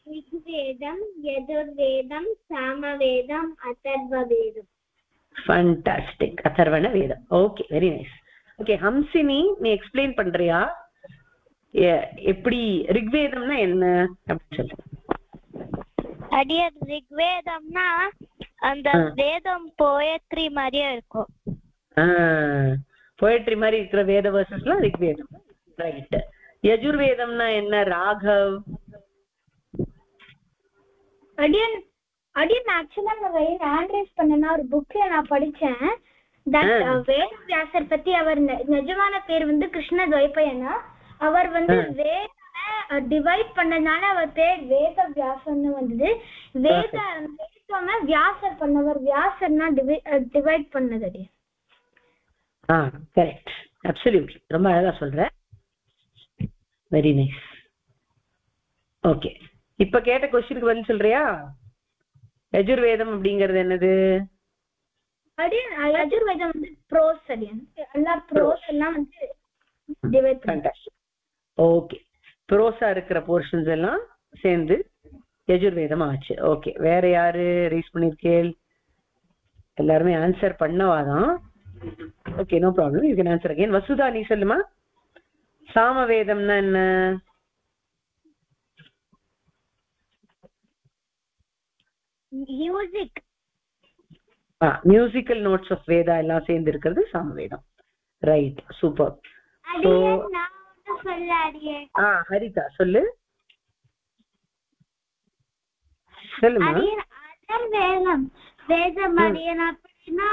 ரிக்வேதம், யஜுர்வேதம், சாமவேதம், அதர்வவேதம். ஃபண்டாஸ்டிக். அதர்வண வேதம். Okay, very nice. Okay, Hamsini நீ எக்ஸ்பிளைன் பண்றியா எப்படி ரிக்வேதம்னா என்ன அப்படின்னு சொல்லு. அடியன் ரிக்வேதம்னா அந்த வேதம் போயட்ரி மாதிரியே இருக்கும். போயட்ரி மாதிரி இருக்கிற வேத வேர்சஸ்லாம் ரிக்வேதம். ரைட். யஜுர்வேதம்னா என்ன ராகவ்? அடியன் ஆக்சுவலா நான் ஹேண்ட் ரைஸ் பண்ணனா ஒரு புக்ல நான் படிச்சேன். வேதவியாசர் பத்தி. அவர் நிஜமான பேர் வந்து கிருஷ்ண துவைபாயனா. அவர் வந்து வேத டிவைட் பண்ணதுனால அவர் பேர் வேதவியாசர்னு வந்தது. வேதம் வியாசர் பண்ணவர். வியாசர்னா டிவைட் பண்ணது. Correct, absolutely. ரொம்ப அழகா சொல்ற. Very nice. ஓகே, இப்ப கேட்ட क्वेश्चनக்கு பதில் சொல்றியா? யஜுர்வேதம் அப்படிங்கிறது என்னது? யஜுர்வேதம் வந்து ப்ரோஸ். எல்லா ப்ரோஸ் எல்லாம் வந்து டிவைட் பண்ணாங்க. ஓகே, ப்ரோஸா இருக்கிற போர்ஷன்ஸ் எல்லாம் சேர்ந்து யஜுர்வேதம் ஆச்சு. ஓகே, வேற யாரு ரீஸ் பண்ணிருக்கேள்? எல்லாருமே ஆன்சர் பண்ணவாதான். Okay, no problem, you can answer again. Vasudha, நீ சொல்லுமா. சாமவேதம்னா என்ன? மியூசிக்கல் நோட்ஸ் ஆஃப் வேதா எல்லாம் சேர்ந்து இருக்கிறது சாமவேதம். Right, super. ஹரிதா சொல்லு. சொல்லுமா. வேதம் அடியன் அப்படின்னா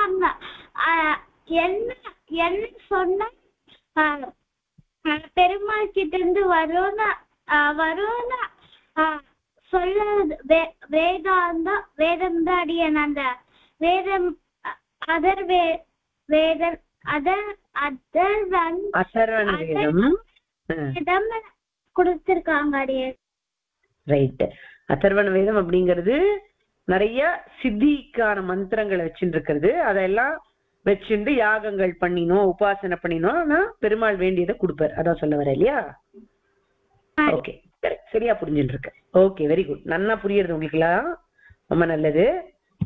என்ன சொன்னா பெருமாள் கிட்ட இருந்து வரும்னு சொல்ல வேதம் தான் அடியன். அந்த வேதம் கொடுத்திருக்காங்க அடியன். ரைட். அதர்வண வேதம் அப்படிங்கிறது நிறைய சித்திக்கான மந்திரங்களை வச்சுட்டு இருக்கிறது. அதெல்லாம் வச்சுட்டு யாகங்கள் பண்ணினோம், உபாசனை பண்ணினோம்னா பெருமாள் வேண்டியதை கொடுப்பார். அதான் சொல்ல வர இல்லையா? ஓகே, சரியா புரிஞ்சுட்டு இருக்கு. Okay, very good. நல்லா புரியுறது உங்களுக்குலாம், ரொம்ப நல்லது.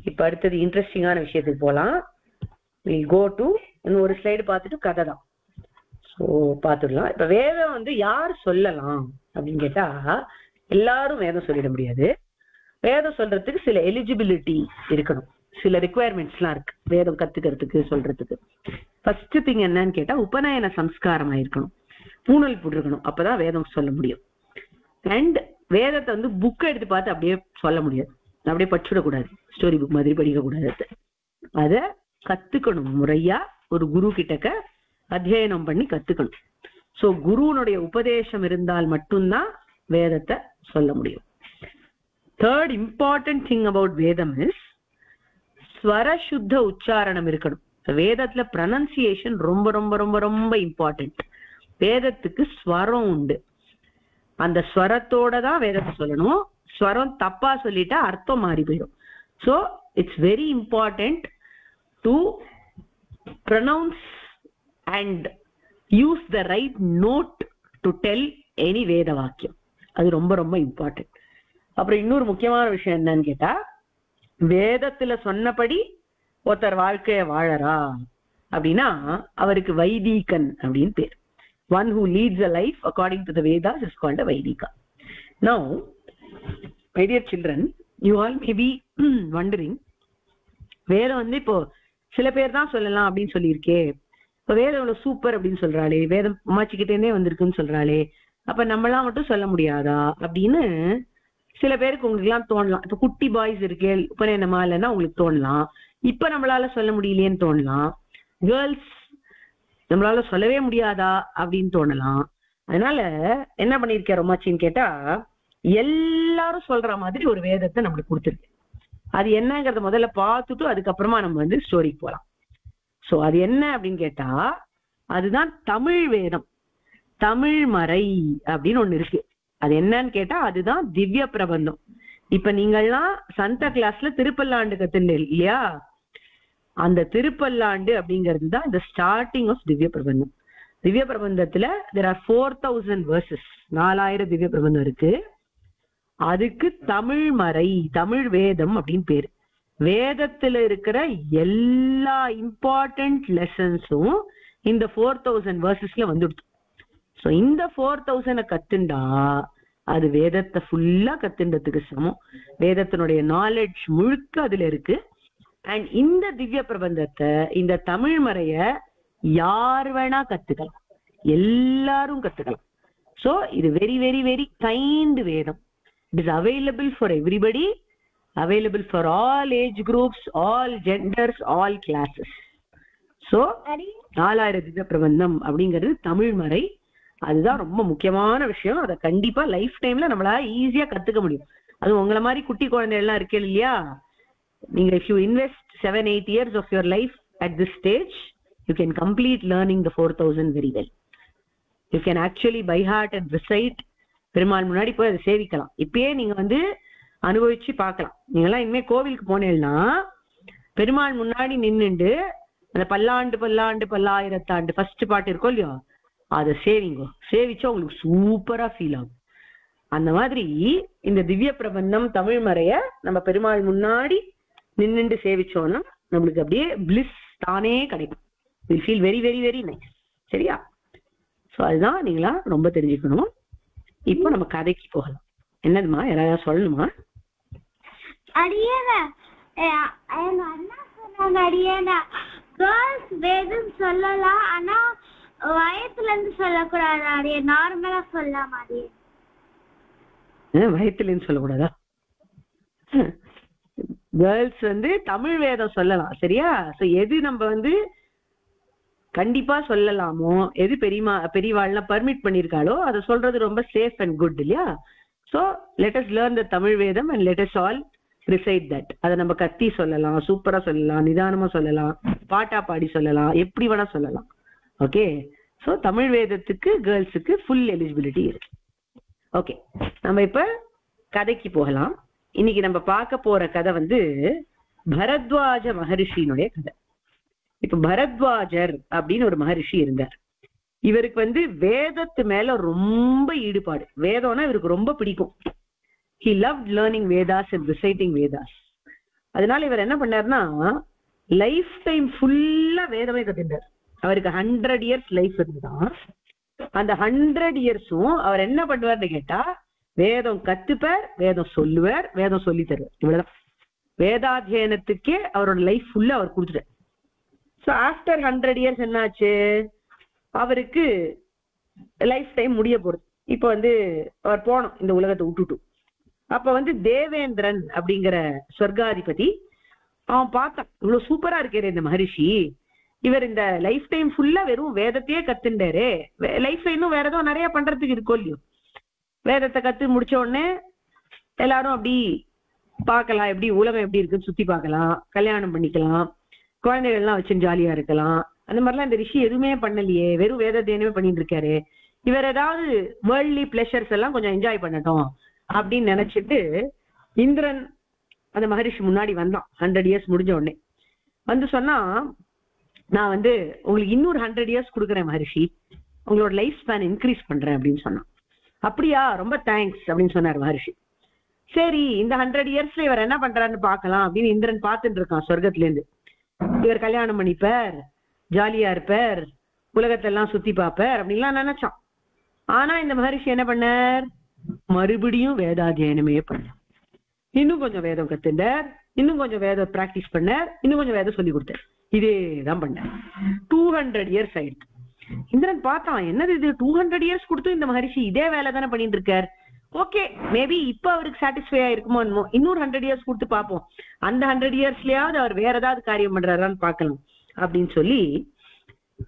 இப்ப அடுத்தது இன்ட்ரெஸ்டிங்கான விஷயத்துக்கு போலாம். வில் கோ டு இன்னும் ஒரு ஸ்லைடு பார்த்துட்டு கதை தான். ஸோ பார்த்துடலாம். இப்ப வேதம் வந்து யார் சொல்லலாம் அப்படின்னு கேட்டா, எல்லாரும் வேதம் சொல்லிட முடியாது. வேதம் சொல்றதுக்கு சில எலிஜிபிலிட்டி இருக்கணும், சில ரிக்குவயர்மெண்ட்ஸ்லாம் இருக்கு வேதம் கத்துக்கிறதுக்கு சொல்றதுக்கு. ஃபர்ஸ்ட் திங் என்னன்னு கேட்டா, உபநயன சம்ஸ்காரம் ஆயிருக்கணும், பூணல் போட்டிருக்கணும். அப்பதான் வேதம் சொல்ல முடியும். அண்ட் வேதத்தை வந்து புக்கை எடுத்து பார்த்து அப்படியே சொல்ல முடியாது, அப்படியே படிச்சுடக்கூடாது, ஸ்டோரி புக் மாதிரி படிக்க கூடாது. அத கத்துக்கணும், முறையா ஒரு குரு கிட்டக்க அத்தியனம் பண்ணி கத்துக்கணும். சோ குருனுடைய உபதேசம் இருந்தால் மட்டும்தான் வேதத்தை சொல்ல முடியும். தேர்ட் இம்பார்ட்டன்ட் திங் அபவுட் வேதம் இஸ் ஸ்வரசுத்த உச்சாரணம் இருக்கணும். வேதத்துல ப்ரனன்சியேஷன் ரொம்ப ரொம்ப ரொம்ப ரொம்ப இம்பார்ட்டன்ட். வேதத்துக்கு ஸ்வரம் உண்டு, அந்த ஸ்வரத்தோட தான் வேதத்தை சொல்லணும். ஸ்வரம் தப்பா சொல்லிட்டா அர்த்தம் மாறி போயிடும். So it's very important to pronounce and use the right note to tell any வேத வாக்கியம். அது ரொம்ப ரொம்ப இம்பார்ட்டன்ட். அப்புறம் இன்னொரு முக்கியமான விஷயம் என்னன்னு கேட்டா, வேதத்துல சொன்னபடி ஒருத்தர் வாழ்க்கைய வாழறா அப்படின்னா அவருக்கு வைதீகன் அப்படின்னு பேர். One who leads a life according to the Vedas is called a Vaidika. Now, my dear children, you all may be wondering, வேதம் வந்து இப்போ சில பேர் தான் சொல்லலாம் அப்படின்னு சொல்லியிருக்கே, இப்போ வேதம் இவ்வளவு சூப்பர் அப்படின்னு சொல்றாளே, வேதம் அம்மாச்சிக்கிட்டே இருந்தே வந்திருக்குன்னு சொல்றாளே, அப்ப நம்மளாம் மட்டும் சொல்ல முடியாதா அப்படின்னு சில பேருக்கு உங்களுக்கு எல்லாம் தோணலாம். இப்ப குட்டி பாய்ஸ் இருக்கே, உபநயனமா இல்லைன்னா உங்களுக்கு தோணலாம், இப்ப நம்மளால சொல்ல முடியலையேன்னு தோணலாம். கேர்ள்ஸ் நம்மளால சொல்லவே முடியாதா அப்படின்னு தோணலாம். அதனால என்ன பண்ணிருக்காரு அம்மாச்சின்னு கேட்டா, எல்லாரும் சொல்ற மாதிரி ஒரு வேதத்தை நம்மளுக்கு கொடுத்துருக்கு. அது என்னங்கறத முதல்ல பார்த்துட்டு அதுக்கப்புறமா நம்ம வந்து ஸ்டோரிக்கு போலாம். சோ அது என்ன அப்படின்னு கேட்டா, அதுதான் தமிழ் வேதம், தமிழ் மறை அப்படின்னு ஒண்ணு இருக்கு. அது என்னன்னு கேட்டா அதுதான் திவ்ய பிரபந்தம். இப்ப நீங்கள்லாம் சந்த கிளாஸ்ல திருப்பல்லாண்டு கத்துன்னு இல்லையா, அந்த திருப்பல்லாண்டு அப்படிங்கிறது தான் இந்த ஸ்டார்டிங் ஆஃப் திவ்ய பிரபந்தம். திவ்ய பிரபந்தத்துல there are 4000 verses, 4000 Divya Prabandham இருக்கு. அதுக்கு தமிழ் மறை, தமிழ் வேதம் அப்படின்னு பேரு. வேதத்துல இருக்கிற எல்லா இம்பார்ட்டன்ட் லெசன்ஸும் இந்த 4000 versesல வந்துடுது. சோ இந்த 4000 கத்துண்டா அது வேதத்தை ஃபுல்லா கத்துன்றதுக்கு சமம். வேதத்தினுடைய நாலேஜ் முழுக்க அதுல இருக்கு. அண்ட் இந்த திவ்ய பிரபந்தத்தை, இந்த தமிழ் மறைய யார் வேணா கத்துக்கலாம், எல்லாரும் கத்துக்கலாம். சோ இது வெரி வெரி வெரி கைண்ட் வேதம். It is available for everybody, available for all age groups, all genders, all classes. So 4000 Divya Prabandham அப்படிங்கிறது தமிழ் மறை. அதுதான் ரொம்ப முக்கியமான விஷயம். அதை கண்டிப்பா லைஃப் டைம்ல நம்மளால ஈஸியா கத்துக்க முடியும். அது உங்களை மாதிரி குட்டி குழந்தைகள் எல்லாம் இருக்கு இல்லையா, நீங்க if you invest 7-8 years of your life at this stage, you can complete learning the 4000 very well. You can actually by heart and recite. Perumal முன்னாடி போய் அதை சேவிக்கலாம். இப்பயே நீங்க அனுபவிச்சு பார்க்கலாம். நீங்க எல்லாம் இனிமே கோவிலுக்கு போனேன்னா பெருமாள் முன்னாடி நின்னுண்டு அந்த பல்லாண்டு பல்லாண்டு பல்லாயிரத்தாண்டு ஃபர்ஸ்ட் பாட்டு இருக்கும் இல்லையோ, அதை சேவிச்சா உங்களுக்கு சூப்பரா ஃபீல் ஆகும். அந்த மாதிரி இந்த திவ்ய பிரபந்தம் தமிழ் மறைய நம்ம பெருமாள் முன்னாடி நின்னுண்டு சேவிச்சோம்னா நம்மளுக்கு அப்படியே பிளிஸ் தானே கிடைக்கும். Will feel very very very nice. சரியா? ஸோ அதுதான் நீங்களா ரொம்ப தெரிஞ்சுக்கணும். இப்போ நம்ம கதைக்கு போகலாம். என்னதுமா, யாராவது சொல்லணுமா? அடியேனா எங்க அண்ணா சொன்னாங்க, அடியேனா கேர்ள்ஸ் வேதம் சொல்லலாம், ஆனா வயத்துல இருந்து சொல்லக்கூடாது, அடியே நார்மலா சொல்லலாம். அடியே வயத்துல இருந்து சொல்லக்கூடாதா? கேர்ள்ஸ் தமிழ் வேதம் சொல்லலாம். சரியா? சோ எது நம்ம கண்டிப்பா சொல்லலாமோ, எது பெரியவாள்லாம் பர்மிட் பண்ணிருக்காளோ அதை சொல்றது ரொம்ப சேஃப் அண்ட் குட் இல்லையா? So let us learn the Tamil Vedam and let us all recite that. அதை நம்ம கத்தி சொல்லலாம், சூப்பரா சொல்லலாம், நிதானமா சொல்லலாம், பாட்டா பாடி சொல்லலாம், எப்படி வேணா சொல்லலாம். ஓகே? ஸோ தமிழ் வேதத்துக்கு கேர்ள்ஸுக்கு ஃபுல் எலிஜிபிலிட்டி இருக்கு. ஓகே, நம்ம இப்ப கதைக்கு போகலாம். இன்னைக்கு நம்ம பார்க்க போற கதை பரத்வாஜ மகரிஷியினுடைய கதை. இப்ப பரத்வாஜர் அப்படின்னு ஒரு மகரிஷி இருந்தார். இவருக்கு வேதத்து மேல ரொம்ப ஈடுபாடு. வேதம்னா இவருக்கு ரொம்ப பிடிக்கும். He loved learning Vedas and reciting Vedas. அதனால இவர் என்ன பண்ணாருன்னா லைஃப் டைம் ஃபுல்லா வேதமே கத்துட்டார். அவருக்கு 100 years லைஃப் இருந்துதான். அந்த 100 yearsம் அவர் என்ன பண்ணுவார்னு கேட்டா வேதம் கத்துப்பார், வேதம் சொல்லுவார், வேதம் சொல்லி தருவார். இவ்வளவுதான். வேதாத்தியனத்துக்கே அவரோட லைஃப் ஃபுல்லா அவர் கொடுத்துட்டார். ஸோ ஆஃப்டர் 100 years என்னாச்சு, அவருக்கு லைஃப் டைம் முடிய போறது. இப்ப அவர் போனோம் இந்த உலகத்தை விட்டுட்டு. அப்ப தேவேந்திரன் அப்படிங்கிற சொர்க்காதிபதி அவன் பார்த்தான், இவ்வளவு சூப்பரா இருக்கிற இந்த மகரிஷி, இவர் இந்த லைஃப் டைம் ஃபுல்லா வெறும் வேதத்தையே கத்துண்டாரு, லைஃப்ல இன்னும் வேற ஏதோ நிறைய பண்றதுக்கு இருக்கோ இல்லையோ. வேதத்தை கத்து முடிச்ச உடனே எல்லாரும் அப்படி பார்க்கலாம், எப்படி உலகம் எப்படி இருக்குன்னு சுத்தி பார்க்கலாம், கல்யாணம் பண்ணிக்கலாம், குழந்தைகள் எல்லாம் வச்சு ஜாலியா இருக்கலாம். அந்த மாதிரிலாம் இந்த ரிஷி எதுவுமே பண்ணலையே, வெறும் வேதத்தையுமே பண்ணிட்டு இருக்காரு. இவர் ஏதாவது வேர்ல்ட்லி பிளஷர்ஸ் எல்லாம் கொஞ்சம் என்ஜாய் பண்ணட்டும் அப்படின்னு நினைச்சிட்டு இந்திரன் அந்த மகரிஷி முன்னாடி வந்தான். 100 years முடிஞ்ச உடனே சொன்னா, நான் உங்களுக்கு இன்னொரு 100 years கொடுக்குறேன் மகரிஷி, உங்களோட லைஃப் ஸ்பேன் இன்க்ரீஸ் பண்றேன் அப்படின்னு சொன்னான். அப்படியா, ரொம்ப தேங்க்ஸ் அப்படின்னு சொன்னார் மகரிஷி. சரி, இந்த 100 yearsல இவர் என்ன பண்றாருன்னு பாக்கலாம் அப்படின்னு இந்திரன் பார்த்துட்டு இருக்கான் சொர்க்கத்துல இருந்து. இவர் கல்யாணம் பண்ணிப்பார், ஜாலியா இருப்பார், உலகத்தெல்லாம் சுத்தி பார்ப்பார் அப்படின்லாம் நினைச்சான். ஆனா இந்த மகரிஷி என்ன பண்ணார், மறுபடியும் வேதாத்தியனமே பண்ணார். இன்னும் கொஞ்சம் வேதம் கத்துண்டார், இன்னும் கொஞ்சம் வேதம் பிராக்டிஸ் பண்ணார், இன்னும் கொஞ்சம் வேதம் சொல்லி கொடுத்தார். இதேதான் பண்ணார். 200 years ஆயிடுச்சு. இந்திரன் பார்த்தான், என்னது இது 200 years கொடுத்து இந்த மகரிஷி இதே வேலை தானே பண்ணிட்டு இருக்கார். ஓகே, மேபி இப்ப அவருக்கு சாட்டிஸ்ஃபை ஆயிருக்குமோ என்னமோ, இன்னொரு 100 years கொடுத்து பார்ப்போம், அந்த 100 yearsலயாவது அவர் வேற ஏதாவது காரியம் பண்றாரான்னு பார்க்கலாம் அப்படின்னு சொல்லி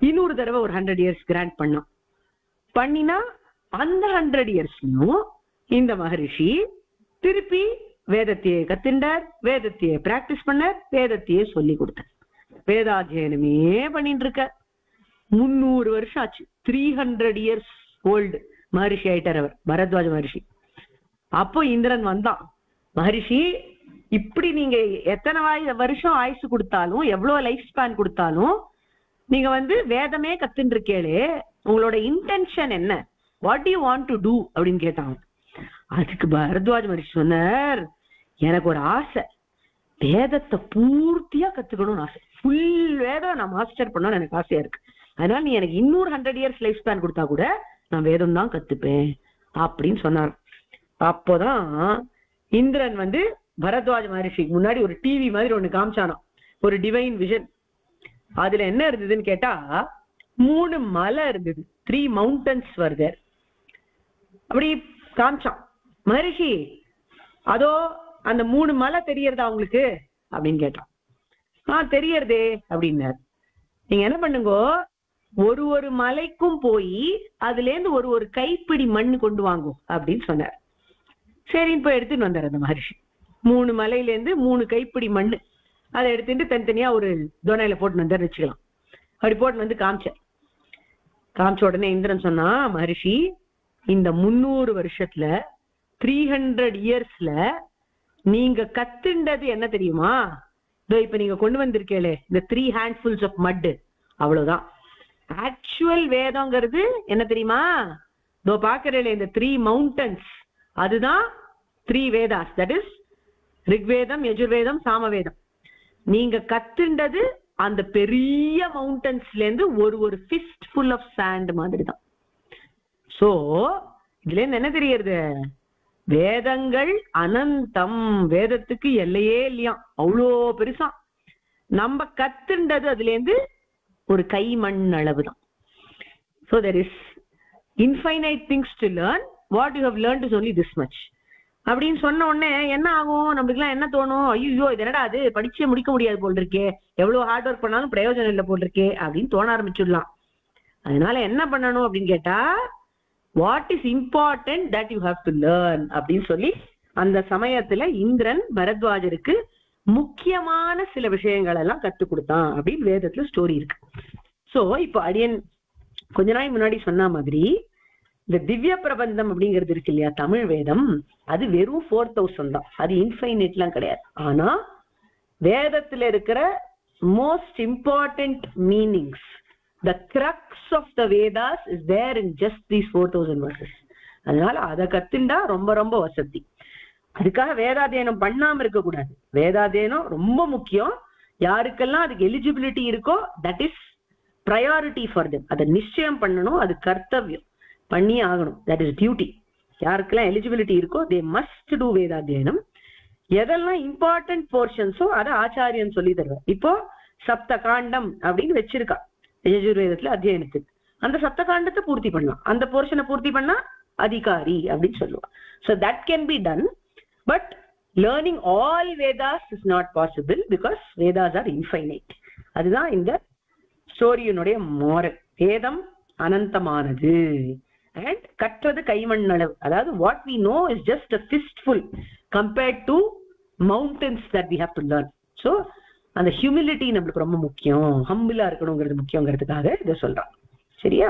இன்னொரு தடவை ஒரு 100 years கிராண்ட் பண்ணினா அந்த 100 yearsலயும் இந்த மகரிஷி திருப்பி வேதத்தையே கத்துண்டார், வேதத்தையே பிராக்டிஸ் பண்ணார், வேதத்தையே சொல்லி கொடுத்தார். வேதாத்தியனமே பண்ணிட்டு இருக்க 300 வருஷம் ஆச்சு. 300 years ஓல்டு மகரிஷி ஆயிட்டார் அவர், பரத்வாஜ மகரிஷி. அப்போ இந்திரன் வந்தான், மகரிஷி இப்படி நீங்க எத்தனை வருஷம் ஆயுசு கொடுத்தாலும், எவ்வளவு லைஃப் ஸ்பேன் கொடுத்தாலும் நீங்க வேதமே கத்துட்டு இருக்கேளே, உங்களோட இன்டென்ஷன் என்ன, what you want to two அப்படின்னு கேட்டாங்க. அதுக்கு பரத்வாஜ மகரிஷி சொன்னார், எனக்கு ஒரு ஆசை, வேதத்தை பூர்த்தியா கத்துக்கணும்னு ஆசை, ஃபுல் வேதம் நான் மாஸ்டர் பண்ணணும்னு எனக்கு ஆசையா இருக்கு. அதனால நீ எனக்கு இன்னொரு 100 years லைஃப் ஸ்பேன் கொடுத்தா கூட நான் வேதம் தான் கத்துப்பேன் அப்படின்னு சொன்னார். அப்போதான் இந்திரன் வந்து பரத்வாஜ மகரிஷிக்கு முன்னாடி ஒரு டிவி மாதிரி ஒண்ணு காமிச்சானோ, ஒரு டிவைன் விஷன். அதுல என்ன இருந்ததுன்னு கேட்டா 3 மலை இருந்தது, 3 mountains வருது. அப்படி காமிச்சான் மகரிஷி, அதோ அந்த 3 மலை தெரியறதா உங்களுக்கு அப்படின்னு கேட்டான். தெரியறதே அப்படின்னாரு. நீங்க என்ன பண்ணுங்க, ஒரு மலைக்கும் போய் அதுல இருந்து ஒரு கைப்பிடி மண் கொண்டு வாங்கும் அப்படின்னு சொன்னார். சரின்னு போய் எடுத்துட்டு வந்தார் அந்த மகரிஷி. 3 மலையில இருந்து 3 கைப்பிடி மண் அதை எடுத்துட்டு தனித்தனியா ஒரு துணையில போட்டு வந்தார் வச்சுக்கலாம். அப்படி போட்டு வந்து காமிச்ச உடனே இந்திரன் சொன்னா, மகரிஷி இந்த 300 வருஷத்துல 300 இயர்ஸ்ல நீங்க கத்துண்டது என்ன தெரியுமா? இப்ப நீங்க கொண்டு வந்திருக்கீங்களே இந்த 3 handfuls of mud, அவ்வளவுதான். ஆக்சுவல் வேதங்கிறது என்ன தெரியுமா? பாக்குறேன் இந்த 3 mountains, அதுதான் 3 வேதாஸ். தட் இஸ் ரிக்வேதம், யஜுர்வேதம், சாமவேதம். நீங்க கத்துண்டது அந்த பெரிய மவுண்டன்ஸ்ல இருந்து ஒரு ஃபிஸ்ட் ஃபுல் ஆஃப் சாண்ட் மாதிரி தான். சோ இதுல இருந்து என்ன தெரியுது? வேதங்கள் அனந்தம், வேதத்துக்கு எல்லையே இல்லையா, அவ்வளோ பெருசா. நம்ம கத்துண்டது அதுல இருந்து ஒரு கைமண் அளவு தான். So there is infinite things to learn. What you have learned is only this much. அப்படின்னு சொன்ன உடனே என்ன ஆகும், நம்மளுக்கு எல்லாம் என்ன தோணும்? ஐயோ இது என்னடா அது, படிச்சே முடிக்க முடியாது போல் இருக்கே, எவ்வளவு ஹார்ட் ஒர்க் பண்ணாலும் பிரயோஜனம் இல்லை போல் இருக்கே அப்படின்னு தோண ஆரம்பிச்சுடலாம். அதனால என்ன பண்ணணும் அப்படின்னு கேட்டா, what is important that you have to learn அப்படின்னு சொல்லி அந்த சமயத்துல இந்திரன் பரத்வாஜருக்கு முக்கியமான சில விஷயங்கள் எல்லாம் கத்து கொடுத்தான் அப்படின்னு வேதத்துல ஸ்டோரி இருக்கு. சோ இப்போ அடியன் கொஞ்ச நாள் முன்னாடி சொன்ன மாதிரி இந்த திவ்ய பிரபந்தம் அப்படிங்கிறது இருக்கு இல்லையா, தமிழ் வேதம், அது வெறும் 4000 தான், அது இன்ஃபைனைட்லாம் கிடையாது. ஆனா வேதத்துல இருக்கிற most important meanings, the crux of the Vedas is there in just these 4000 verses. அதனால அதை கத்துண்டா ரொம்ப ரொம்ப வசதி. அதுக்காக வேதாத்தியனம் பண்ணாம இருக்க கூடாது. வேதாத்தியனம் ரொம்ப முக்கியம். யாருக்கெல்லாம் அதுக்கு எலிஜிபிலிட்டி இருக்கோ that is priority for them. அதை நிச்சயம் பண்ணணும், அது கர்த்தவியம், பண்ணி ஆகணும். That is duty. யாருக்கெல்லாம் எலிஜிபிலிட்டி இருக்கோ தே மஸ்ட் டூ வேதாத்தியனம். எதெல்லாம் இம்பார்ட்டன்ட் போர்ஷன்ஸோ அதை ஆச்சாரியன் சொல்லி தருவார். இப்போ சப்த காண்டம் அப்படின்னு வச்சிருக்கா யஜுர்வேதத்துல அத்தியனத்துக்கு, அந்த சப்த காண்டத்தை பூர்த்தி பண்ணலாம், அந்த போர்ஷனை பூர்த்தி பண்ணா அதிகாரி அப்படின்னு சொல்லுவா. So that can be done, but learning all Vedas is not possible because Vedas are infinite. அதுதான் இந்த ஸ்டோரியினுடைய மாரல். வேதம் அனந்தமானது and கற்றது கைமண் அளவு. அதாவது what we know is just a fistful compared to mountains that we have to learn. So அந்த humility நம்மளுக்கு ரொம்ப முக்கியம், ஹம்பிளா இருக்கணுங்கிறது முக்கியங்கிறதுக்காக இதை சொல்றான். சரியா?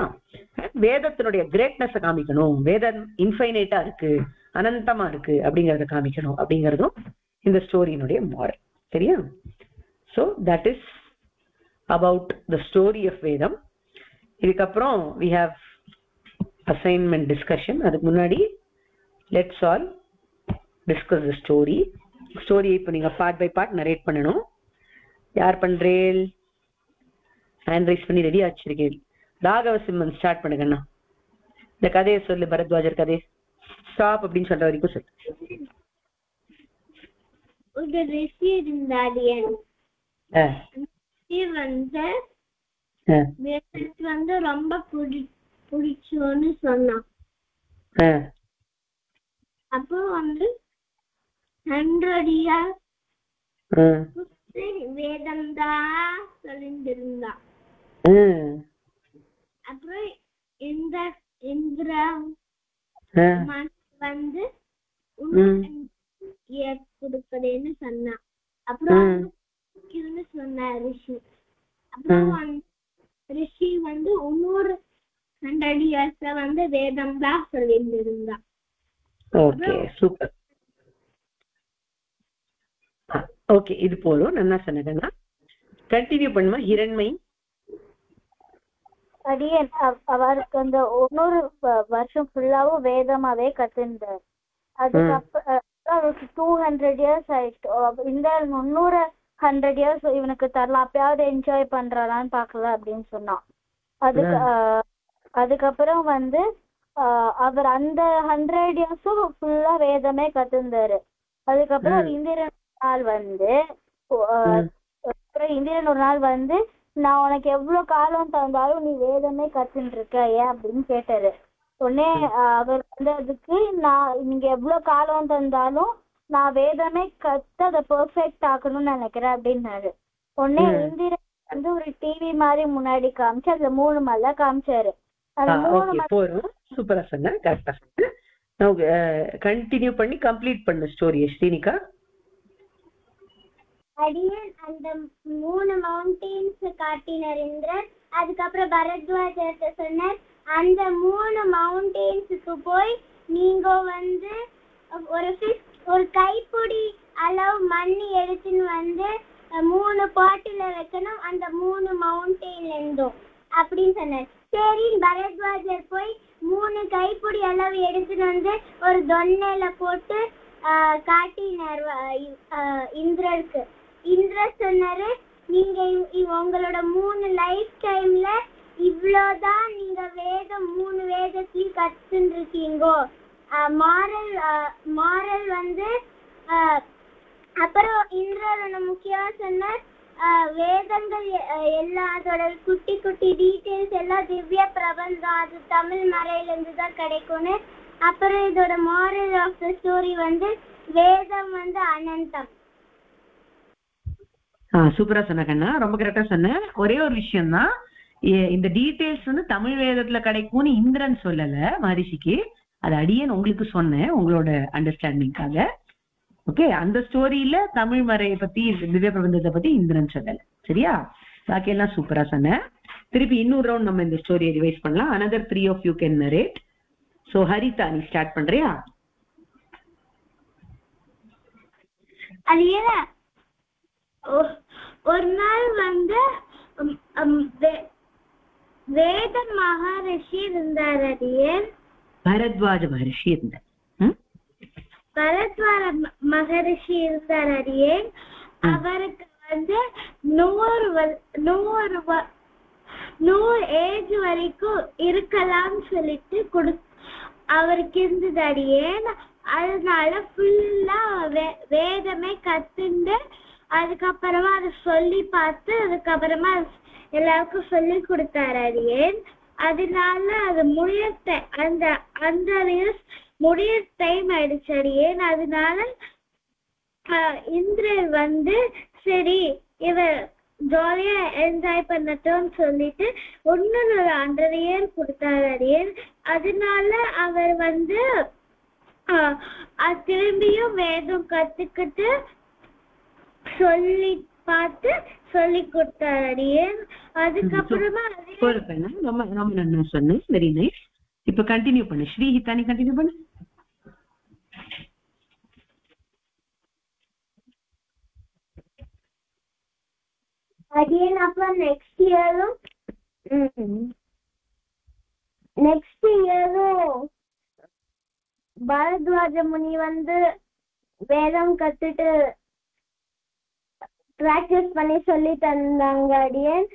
வேதத்தினுடைய கிரேட்னஸை காமிக்கணும், வேதம் இன்ஃபைனைட்டா இருக்கு, அனந்தமா இருக்கு அப்படிங்கறத காமிக்கணும் அப்படிங்கறதும் இந்த ஸ்டோரியினுடைய மாரல். சரியா? So that is about the story of Vedam. இதுக்கப்புறம் we have assignment discussion. அதுக்கு முன்னாடி let's all discuss the story. Story இப்போ நீங்க பார்ட் பை பார்ட் நரேட் பண்ணணும். யார் பண்றேன்? ஹேண்ட் ரைஸ் பண்ணி ரெடி ஆச்சிருக்கேன். ராகவ சிம்மன் ஸ்டார்ட் பண்ணுங்கண்ணா. இந்த கதையை சொல்லு, பரத்வாஜர் கதை. ஸ்டாப் அப்படின்னு சொல்ற வரைக்கும் சொல்லு. ஒரு ரிஷி இருந்தாரு, வந்து ரொம்ப பிடிச்சோன்னு சொன்னான். அப்போ வந்து 100 years வேதம் தான் சொல்லிருந்தான். அப்புறம் இந்திரா வந்து கொடுக்கறேன்னு சொன்னான். அப்புறம் சொன்ன ரிஷி. அப்புறம் ரிஷி வந்து 100 years வந்து வேதம் தான் சொல்லிருந்தான். Okay, super. ஓகே, இது போதும், நல்லா சொன்னதுன்னா கண்டினியூ பண்ணுமா. ஹிரண்மை அடியன் அவருக்கு அந்த 100 வருஷம் ஃபுல்லாவும் வேதமாவே கத்துந்தார். அதுக்கப்புறம் அவருக்கு 200 years ஆயிடுச்சு. இந்த 100 years இவனுக்கு தரலாம், அப்பயாவது என்ஜாய் பண்றாரான்னு பாக்கலாம் அப்படின்னு சொன்னான். அதுக்கப்புறம் வந்து அவர் அந்த 100 இயர்ஸும் ஃபுல்லா வேதமே கத்துந்தாரு. அதுக்கப்புறம் இந்திரன் நாள் வந்து இந்திரன் ஒரு நாள் வந்து நான் உனக்கு எவ்வளவு காலம் தந்தாலும் நீ வேதமே கத்துட்டு இருக்க ஏன் அப்படின்னு கேட்டாரு. உடனே அவர் வந்து அதுக்கு நான் நீங்க எவ்வளவு காலம் தந்தாலும் நான் வேதமே கத்து அதை பெர்ஃபெக்ட் ஆக்கணும்னு நினைக்கிறேன் அப்படின்னாரு. உடனே இந்திரன் வந்து ஒரு டிவி மாதிரி முன்னாடி காமிச்சு அதுல 3 மலை காமிச்சாரு. அந்த 3 போறோம். சூப்பரா சொன்ன, கரெக்டா சொன்ன. கண்டினியூ பண்ணி கம்ப்ளீட் பண்ண ஸ்டோரியை ஸ்ரீனிகா. அடியன் அந்த 3 மவுண்டெயின்ஸ் காட்டினார் இந்திரன். அதுக்கப்புறம் பரத்வாஜர்கிட்ட சொன்னார், அந்த 3 மவுண்டெயின்ஸுக்கு போய் நீங்க வந்து ஒரு கைப்பிடி அளவு மண்ணி எடுத்துன்னு வந்து 3 பாட்டில வைக்கணும் அந்த 3 மவுண்டெயின்ல இருந்தும் அப்படின்னு சொன்னார். சரி பரத்வாஜர் போய் 3 கைப்பிடி அளவு எடுத்துன்னு வந்து ஒரு தொன்னையில போட்டு காட்டினார் இந்திரருக்கு. இந்திரர் சொன்னாரு, நீங்க உங்களோட 3 லைஃப் டைம்ல இவ்வளவுதான் நீங்க வேதம் 3 வேதத்தையும் கத்துன்னு இருக்கீங்கோ. மாரல் வந்து அப்புறம் இந்திரர் முக்கியமா சொன்னார், வேதங்கள் எல்லா அதோட குட்டி குட்டி டீட்டெயில்ஸ் எல்லாம் திவ்ய பிரபந்தம் அது தமிழ் மறையில இருந்து தான் கிடைக்கும்னு. அப்புறம் இதோட மாரல் ஆஃப் த ஸ்டோரி வந்து வேதம் வந்து அனந்தம். சூப்பரா சொன்ன கண்ணா, ரொம்ப கரெக்டா சொன்ன. ஒரே ஒரு விஷயம் தான், இந்த டீடைல்ஸ் வந்து தமிழ் வேதத்துல கிடைக்கும்னு இந்திரன் சொல்லல மகரிஷிக்கு, அது அடியேன் உங்களுக்கு சொன்னேன் உங்களோட அண்டர்ஸ்டாண்டிங்காக. ஓகே, அந்த ஸ்டோரியில தமிழ் மறையை பத்தி திவ்ய பிரபந்தத்தை பத்தி இந்திரன் சொல்லல. சரியா? பாக்கி எல்லாம் சூப்பரா சொன்ன. திருப்பி இன்னொரு ரவுண்ட் நம்ம இந்த ஸ்டோரியை ரிவைஸ் பண்ணலாம். another 3 of you can narrate. So Haritha நீ ஸ்டார்ட் பண்றியா? அது ஒரு நாள் வந்து வேத மகரிஷி இருந்தார். அடியேன் பரத்வாஜ மகரிஷி இருந்தார். பரத்வாஜ மகரிஷி இருந்தார். அடியேன் அவருக்கு வந்து 100 ஏஜ் வரைக்கும் இருக்கலாம் சொல்லிட்டு அவருக்கு இருந்தது. அடியேன் அதனால ஃபுல்லா வேதமே கத்துண்டு அதுக்கப்புறமா அதை சொல்லி பார்த்து அதுக்கப்புறமா எல்லாருக்கும் சொல்லி கொடுத்தாரு. அடியேன் அதனால அது அந்த முடிய டைம் ஆயிடுச்சு. அடியேன் அதனால இந்திரன் வந்து சரி இவ ஜாலியா என்ஜாய் பண்ணட்டோம்னு சொல்லிட்டு ஒரு 100 இயர் கொடுத்தாரு. அடியேன் அதனால அவர் வந்து திரும்பியும் வேதம் கத்துக்கிட்டு சொல்லி பார்த்து சொல்லி கொடுத்தாரு. அடியேன் அதுக்கப்புறமா ரொம்ப நல்லா சொன்னேன். Very nice. இப்ப கண்டினியூ பண்ணு ஸ்ரீஹிதா, நீ கண்டினியூ பண்ணு. அடியேன் அப்புறம் நெக்ஸ்ட் இயரும் பரத்வாஜ முனி வந்து வேதம் கத்துட்டு பிராக்டிஸ் பண்ணி சொல்லி தந்தாங்க. அடியேன்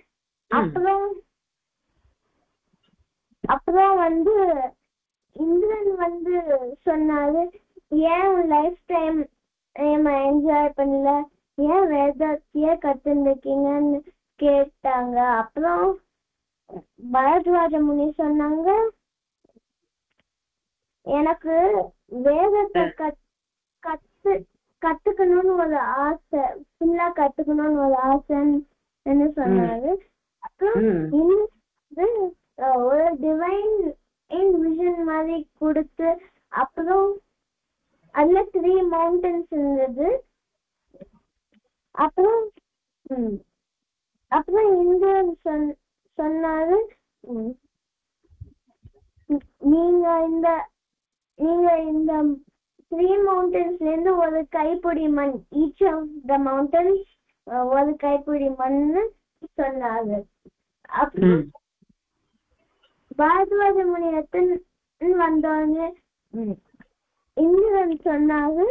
அப்புறம் வந்து இந்திரன் வந்து சொன்னாரு, ஏன் லைஃப் டைம் என்ஜாய் பண்ணல, ஏன் வேதத்தையே கத்துருக்கீங்கன்னு கேட்டாங்க. அப்புறம் பரத்வாஜ முனி சொன்னாங்க, எனக்கு வேதத்தை கத்துக்கணும்னு ஒரு ஆசை, ஃபுல்லா கத்துக்கணும்னு ஒரு ஆசைன்னு சொன்னாரு. அப்புறம் ஒரு டிவைன் விஷன் மாதிரி கொடுத்து அப்புறம் அதுல 3 மவுண்டன்ஸ் இருந்தது. அப்புறம் இந்திரன் சொன்னாரு, நீங்க இந்த 3 மவுண்டன்ஸ்ல இருந்து ஒரு கைப்பிடி மண், ஈச் ஆஃப் த மவுண்டன்ஸ் ஒரு கைப்பிடி மண்ணு சொன்னாரு. அப்புறம் பரத்வாஜ முனி வந்தோடனே இந்திரன் சொன்னாரு,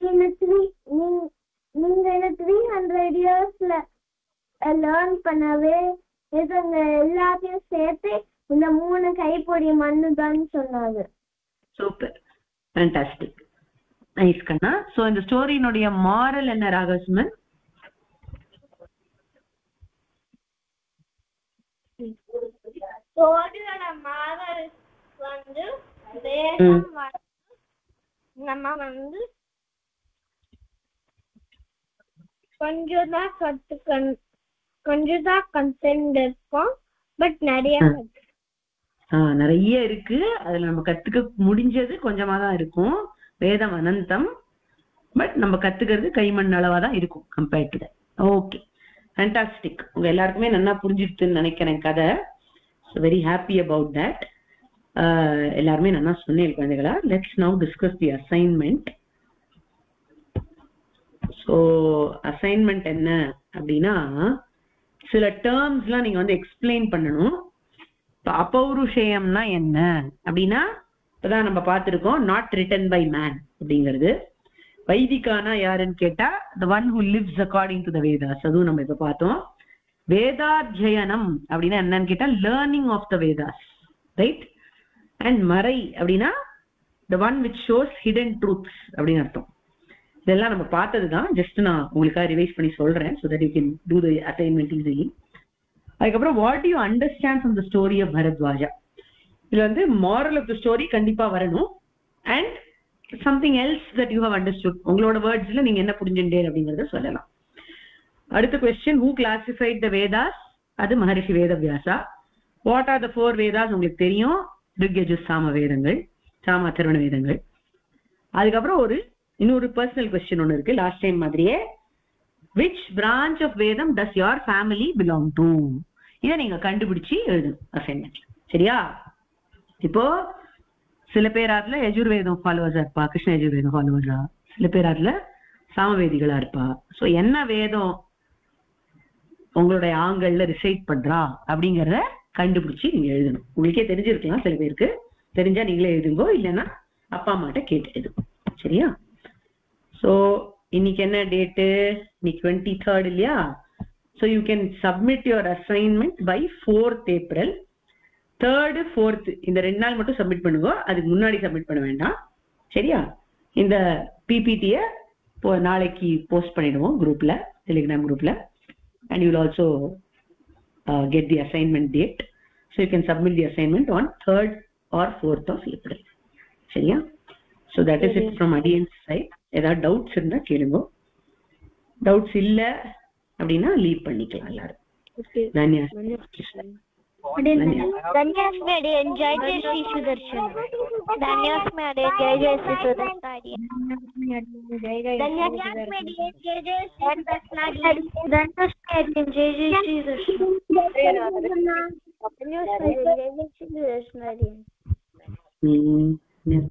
நீங்க 300 இயர்ஸ்ல லேர்ன் பண்ணவே இதுங்க எல்லாத்தையும் சேர்த்து இந்த 3 கைப்பொடி மண்ணு தான் சொன்னாங்க. சூப்பர், ஃபேண்டாஸ்டிக், நைஸ் கண்ணா. சோ இந்த ஸ்டோரியினுடைய மாரல் என்ன ராகவசுமன்? ஸ்டோரியோட மாரல் வந்து வேதம் நம்ம வந்து கொஞ்சம் தான் கன்டென்ட் இருக்கும், பட் நிறைய நிறைய இருக்கு. அதுல நம்ம கத்துக்க முடிஞ்சது கொஞ்சமா தான் இருக்கும். வேதம் அனந்தம், பட் நம்ம கத்துக்கிறது கைமண் அளவா தான் இருக்கும் compared to that. Okay, fantastic. உங்க எல்லாருக்குமே நல்லா புரிஞ்சிடுதுன்னு நினைக்கிறேன் கதை. Very happy about that. எல்லாருமே நல்லா சொன்னேன் குழந்தைகளா. Let's now discuss the assignment. So assignment என்ன அப்படின்னா, சில டேர்ம்ஸ்லாம் நீங்க வந்து எக்ஸ்பிளைன் பண்ணணும். இப்போ அபௌருஷேயம்னா என்ன அப்படின்னா, இப்பதான் நம்ம பார்த்திருக்கோம் நாட் ரிட்டன் பை மேன் அப்படிங்கிறது. வைதிகானா யாருன்னு கேட்டா the one who lives according to the Vedas. அதுவும் நம்ம இப்ப பார்த்தோம். வேதாத்யயனம் அப்படின்னா என்னன்னு கேட்டா learning of the Vedas, right? And மறை அப்படின்னா the one which shows hidden truths அப்படின்னு அர்த்தம். இதெல்லாம் நம்ம பார்த்ததுதான். ஜஸ்ட் நான் உங்களுக்காக ரிவைஸ் பண்ணி சொல்றேன் so that you can do the assignment easily. அதுக்கப்புறம் what do you understand from the story of Bharadwaja? இதுல வந்து moral of the story கண்டிப்பா வரணும். and something else that you have understood, உங்களோட வேர்ட்ஸ்ல நீங்க என்ன புரிஞ்சுட்டீங்க அப்படிங்கறத சொல்லலாம். அடுத்த question, who classified the Vedas? அது மகரிஷி Veda Vyasa. what are the 4 Vedas? உங்களுக்கு தெரியும், ரிக் யஜுர் சாம வேதங்கள், சாம அதர்வண வேதங்கள். அதுக்கப்புறம் இன்னொரு பர்சனல் கொஸ்டின் ஒன்று இருக்கு லாஸ்ட் டைம் மாதிரியே. which branch of Vedam does your family belong to? இதை நீங்க கண்டுபிடிச்சு எழுதணும் அசைன்மெண்ட். சரியா? இப்போ சில பேர் அதுல யஜுர்வேதம் ஃபாலோவர்ஸா இருப்பா, கிருஷ்ண யஜுர்வேதம் ஃபாலோவர்ஸா, சில பேர் அதுல சாமவேதிகளா இருப்பா. சோ என்ன வேதம் உங்களுடைய ஆங்கல்ல ரிசைட் பண்றா அப்படிங்கறத கண்டுபிடிச்சு நீங்க எழுதணும். உங்களுக்கே தெரிஞ்சிருக்கலாம், சில பேருக்கு தெரிஞ்சா நீங்களே எழுதுங்கோ, இல்லைன்னா அப்பா அம்மாட்ட கேட்டு எழுதுங்க. சரியா? சோ இன்னைக்கு என்ன டேட்டு? இன்னைக்கு 23rd இல்லையா? so you can submit your assignment by 4th April. 3rd 4th இந்த 2 நாள் மட்டும் சப்மிட் பண்ணுங்க, அதுக்கு முன்னாடி சப்மிட் பண்ண வேண்டாம். சரியா? இந்த பிபிடியை நாளைக்கு போஸ்ட் பண்ணிடுவோம் குரூப்ல, டெலிகிராம் குரூப்ல. and you will also get the assignment date, so you can submit the assignment on 3rd or 4th of April. சரியா? so that is it from Adiyan's side. ஏதாவது டவுட்ஸ் இருந்தா கேளுங்க. டவுட்ஸ் இல்ல அப்படின்னா leave பண்ணிக்கலாம் எல்லாரும். धन्यवाद मेडियन जय जय श्री सुदर्शन. धन्यवाद मेडियन जय जय श्री सुदर्शन. धन्यवाद मेडियन जय जय श्री सुदर्शन. धन्यवाद मेडियन जय जय श्री सुदर्शन. धन्यवाद मेडियन जय जय श्री सुदर्शन.